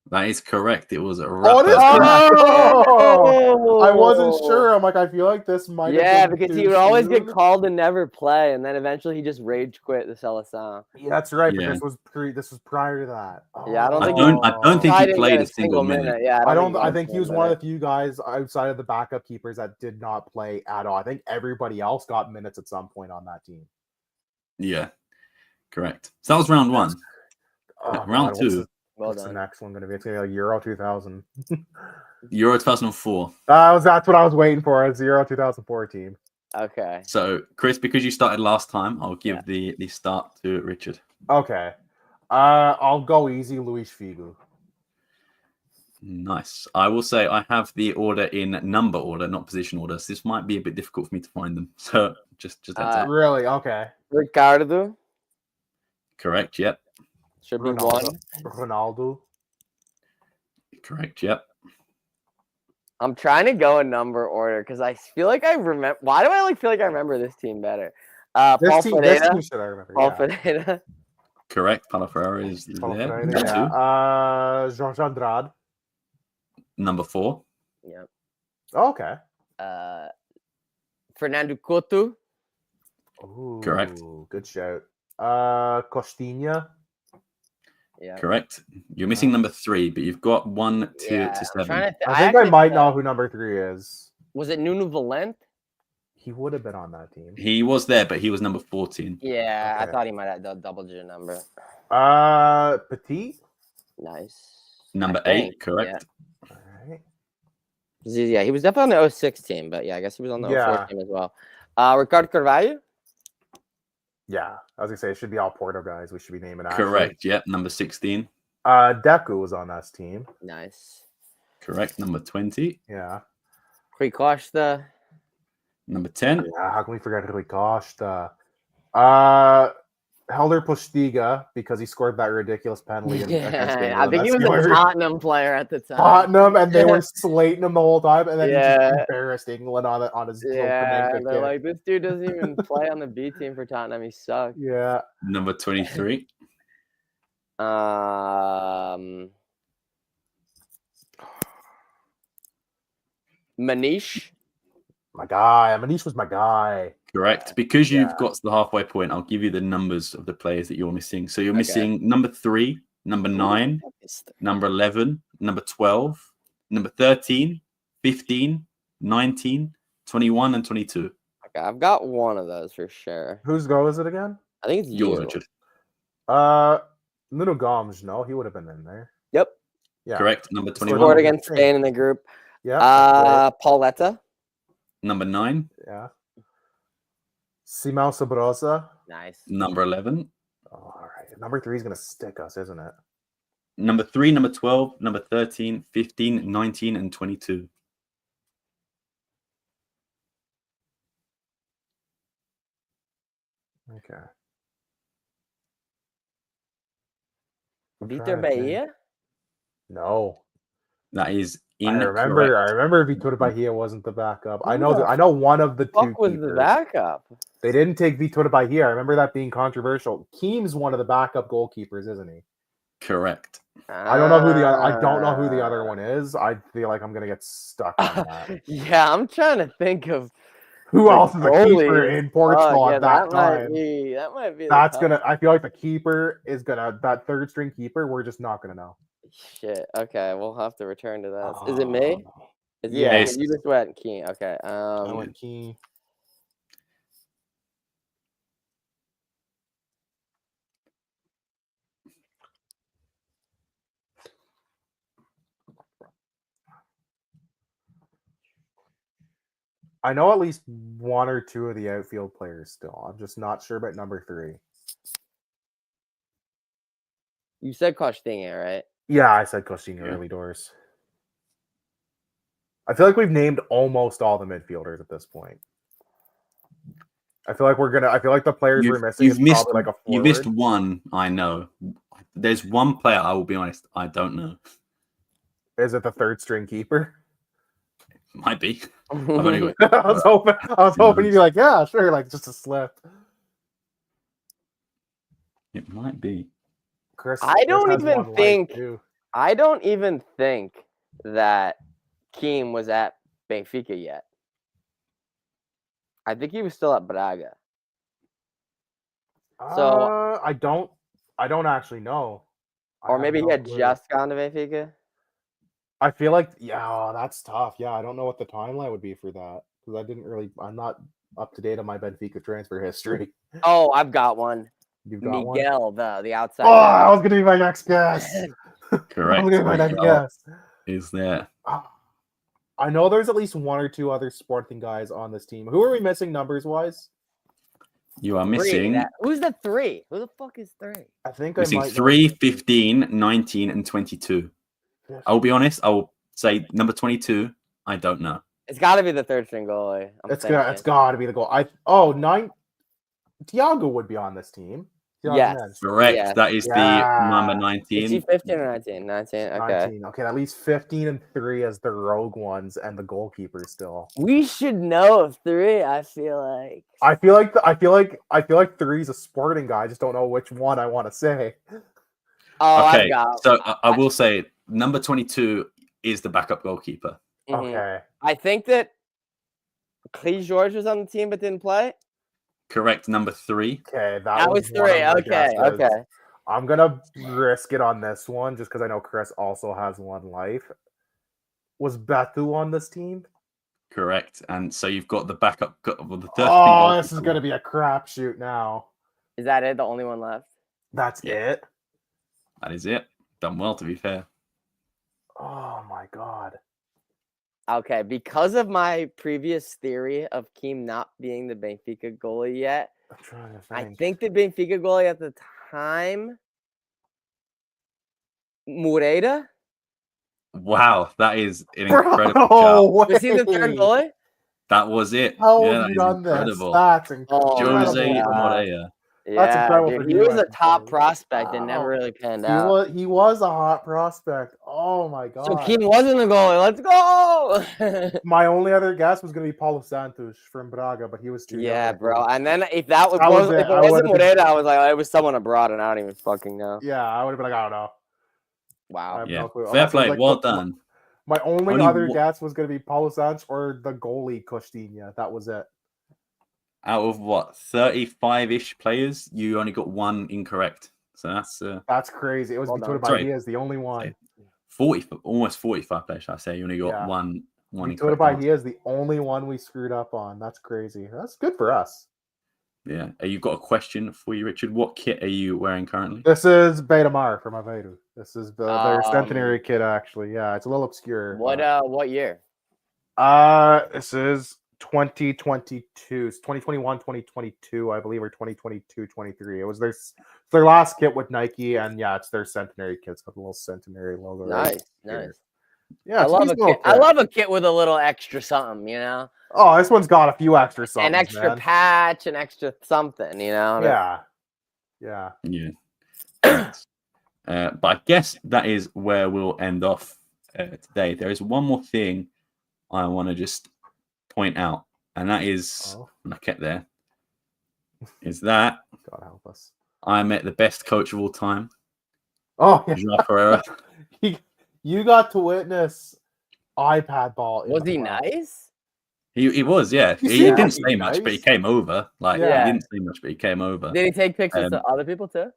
That is correct. It was a Oh, it is correct. Oh! I wasn't sure. I'm like, I feel like this might. Yeah, because he would always get called and never play, and then eventually he just rage quit the Seleção. Yeah, that's right. But this was prior to that. Yeah, I don't think he played a single minute. Yeah, I think he was one of the few guys outside of the backup keepers that did not play at all. I think everybody else got minutes at some point on that team. Yeah, correct. So that was round 1. Round 2. What's the next one going to be? It's going to be like Euro 2000. Euro 2004. That's what I was waiting for. It's Euro 2004 team. Okay. So, Chris, because you started last time, I'll give the start to Richard. Okay. I'll go easy, Luis Figo. Nice. I will say I have the order in number order, not position order. So this might be a bit difficult for me to find them. So just heads up. Really? Okay. Ricardo. Correct. Yep. Should be 1. Ronaldo. Correct. Yep. I'm trying to go in number order because I feel like I remember. Why do I feel like I remember this team better? Paul Ferreira. Paul Ferreira. Correct. Paulo Ferreira is Paulo there. Ferreira, Number yeah. two. Jorge Andrade. Number 4. Yep. Oh, okay. Fernando Couto. Ooh, Correct. Good shout. Costinha. Yeah. Correct. You're missing number 3, but you've got 1 to I'm 7. trying to I think I might know who number 3 is. Was it Nuno Valente? He would have been on that team. He was there, but he was number 14. Yeah, Okay. I thought he might have the double-digit number. Petit. Nice. Number I 8, think, correct. All right. Yeah, he was definitely on the 06 team, but yeah, I guess he was on the 04 team as well. Ricardo Carvalho? Yeah, I was gonna say it should be all Porto guys. We should be naming actually. Correct. Yep. Number 16. Deku was on that team. Nice. Correct. Number 20. Yeah. Rui Costa. Number 10. Yeah, how can we forget Rui Costa? Helder Postiga, because he scored that ridiculous penalty. I think he was a Tottenham player at the time. Tottenham, and they were slating him the whole time, and then he just embarrassed England on his they're like, this dude doesn't even play on the B team for Tottenham. He sucks. Yeah. Number 23. Manish. My guy. Manish was my guy. Correct. Because you've got to the halfway point, I'll give you the numbers of the players that you're missing. So you're missing number 3, number 9, number 11, number 12, number 13, 15, 19, 21, and 22. Okay, I've got one of those for sure. Whose goal is it again? I think it's yours, you. Richard. Nuno Gomes. No, he would have been in there. Yep. Yeah. Correct. Number 21. Scored against Spain in the group. Yeah. Pauletta. Number 9. Yeah. Simão Sabrosa. Nice. Number 11. All right. Number 3 is going to stick us, isn't it? Number 3, number 12, number 13, 15, 19, and 22. Okay. Vitor Bahia? No. That is I incorrect. remember Vitor Bahia wasn't the backup. I know one of the two was keepers. The backup? They didn't take Vitor Bahia. I remember that being controversial. Keem's one of the backup goalkeepers, isn't he? Correct. I don't know who the other one is. I feel like I'm gonna get stuck on that. Yeah, I'm trying to think of who else is a keeper in Portugal at that time. That might be. I feel like the keeper is gonna that third string keeper. We're just not gonna know. Shit. Okay, we'll have to return to that. Is it me? Yeah, you just went Key. Okay. I went Key. I know at least one or two of the outfield players still. I'm just not sure about number 3. You said Costinha, right? Yeah, I said Costinha early doors. I feel like we've named almost all the midfielders at this point. I feel like the players we're missing is probably like a forward. You missed one, I know. There's one player, I will be honest, I don't know. Is it the third string keeper? Might be. I was hoping you'd be like, yeah, sure, like just a slip. It might be. I don't even think that Keem was at Benfica yet. I think he was still at Braga. So I don't actually know. Or maybe he had just gone to Benfica. I feel like, that's tough. Yeah, I don't know what the timeline would be for that because I'm not up to date on my Benfica transfer history. Oh, I've got one. You've got Miguel, one? the outside. Oh, that was gonna be my next guess. Correct. My next guess. Is there? I know there's at least one or two other Sporting guys on this team. Who are we missing numbers wise? You are missing. Who's the 3? Who the fuck is 3? I think missing I might 3, 15, 19, and 22. I'll be honest. I will say number 22. I don't know. It's got to be the third string goalie. It's got to be the goal. Thiago would be on this team. Yes. Correct. Yes. That is the number 19. Is he 15 or 19? 19. Okay. 19. Okay, that leaves 15 and 3 as the rogue ones and the goalkeeper still. We should know of 3. I feel like. I feel like 3 is a sporting guy. I just don't know which one I want to say. Oh, Okay, I've got. so I will say number 22 is the backup goalkeeper. Mhm. Okay. I think that Clee George was on the team but didn't play. Correct. Number 3. Okay, That was one 3. of my Okay. guesses. Okay. I'm gonna risk it on this one just because I know Chris also has one life. Was Batu on this team? Correct. And so you've got the backup. The 13th Oh, this is goalkeeper. gonna be a crapshoot now. Is that it? The only one left? That's it. That is it. Done well, to be fair. Oh my god. Okay, because of my previous theory of Keem not being the Benfica goalie yet, I'm trying to I think. think the Benfica goalie at the time, Moreira, Wow, that is an Bro, incredible no shout. way. was he the third goalie? That was it. How Yeah, have that you is done this? incredible. That's incredible. Jose yeah. Moreira. That's Yeah, incredible dude, for he you, was a I top think. prospect and never Wow. really panned out. He was a hot prospect. Oh my god. So Keem wasn't the goalie. Let's go! My only other guess was going to be Paulo Santos from Braga, but he was too young. Yeah, bro. And then if that was, That was it. if it I wasn't would've been- Moreira, I was like, it was someone abroad, and I don't even fucking know. Yeah, I would have been like, I don't know. I Wow. have Yeah, no clue. fair Unless it was play. like Well done. My only Only other one- guess was going to be Paulo Santos or the goalie Costinha. That was it. Out of what 35-ish players, you only got one incorrect. So That's crazy. It was Well Vitor done. Sorry. Bahia is the only one. 40, almost 45 players. I say you only got Yeah. one Vitor incorrect. answer. Bahia is the only one we screwed up on. That's crazy. That's good for us. Yeah. You've got a question for you, Richard. What kit are you wearing currently? This is Beta Mar from Aveiro. This is their Um, centenary kit, actually. Yeah, it's a little obscure. What year? This is 2022, 2021, 2022, I believe, or 2022, 23. It was their last kit with Nike, and yeah, it's their centenary kit. It's got a little centenary logo. Nice, here. nice. Yeah, I it's love decent a little kit. I kit. love a kit with a little extra something, you know, Oh, this one's got a few extra something. an extra patch, an extra something, you know. Yeah. But I guess that is where we'll end off today. There is one more thing I want to just point out, and that is when I get there, is that God help us. I met the best coach of all time, Oh, yeah. João Pereira. You got to witness iPad ball. Was he nice? He was, yeah. You He seem didn't like say he's much, but he nice. came over. Like Yeah. he didn't say much, but he came over. Did he take pictures to other people too?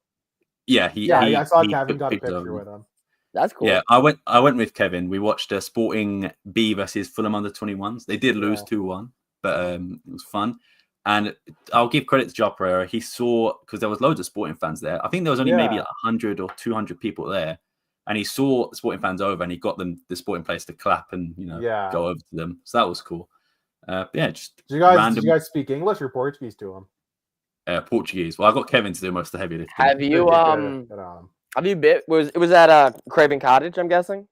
Yeah, I saw he Kevin took got a pictures picture of him. with him. That's cool. Yeah, I went with Kevin. We watched Sporting B versus Fulham under 21s. They did lose 2-1, but it was fun. And I'll give credit to João Pereira. He saw, because there was loads of Sporting fans there. I think there was only maybe 100 or 200 people there. And he saw Sporting fans over, and he got the Sporting players to clap and go over to them. So that was cool. Just Did you guys random speak English or Portuguese to him? Portuguese. Well, I got Kevin to do most of the heavy lifting. Have you Good on him. have you been? It was at Craven Cottage? I'm guessing.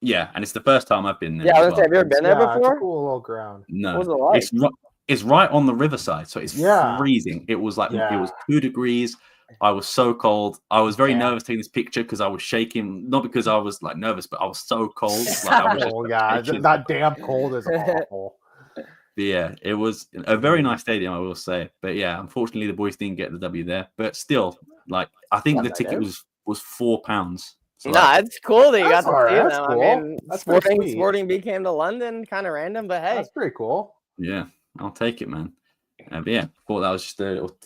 Yeah, and it's the first time I've been there. Yeah, I as was gonna say, have you ever been there It's a before? cool little ground. No, What was it like? it's right on the riverside, so it's freezing. It was like it was 2 degrees. I was so cold. I was very nervous taking this picture because I was shaking, not because I was like nervous, but I was so cold. Like, I was just that damn cold is awful. But yeah, it was a very nice stadium, I will say. But yeah, unfortunately, the boys didn't get the W there. But still, like I think the ticket was £4. So, it's cool that you got That's to all right, see that's them. cool. I mean, That's pretty sweet. Sporting B came to London, kind of random, but hey, That's pretty cool. yeah, I'll take it, man. But yeah, thought that was just a little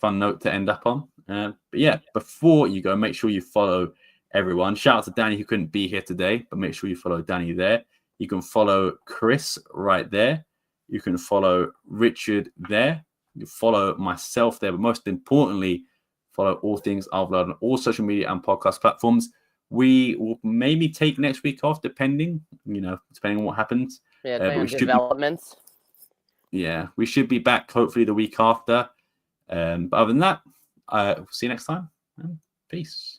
fun note to end up on. But yeah, before you go, make sure you follow everyone. Shout out to Danny who couldn't be here today, but make sure you follow Danny there. You can follow Chris right there. You can follow Richard there. You can follow myself there, but most importantly, follow all things Alvalade on all social media and podcast platforms. We will maybe take next week off, depending on what happens. yeah, but we should developments. we should be back hopefully the week after. But other than that, we'll see you next time. Peace.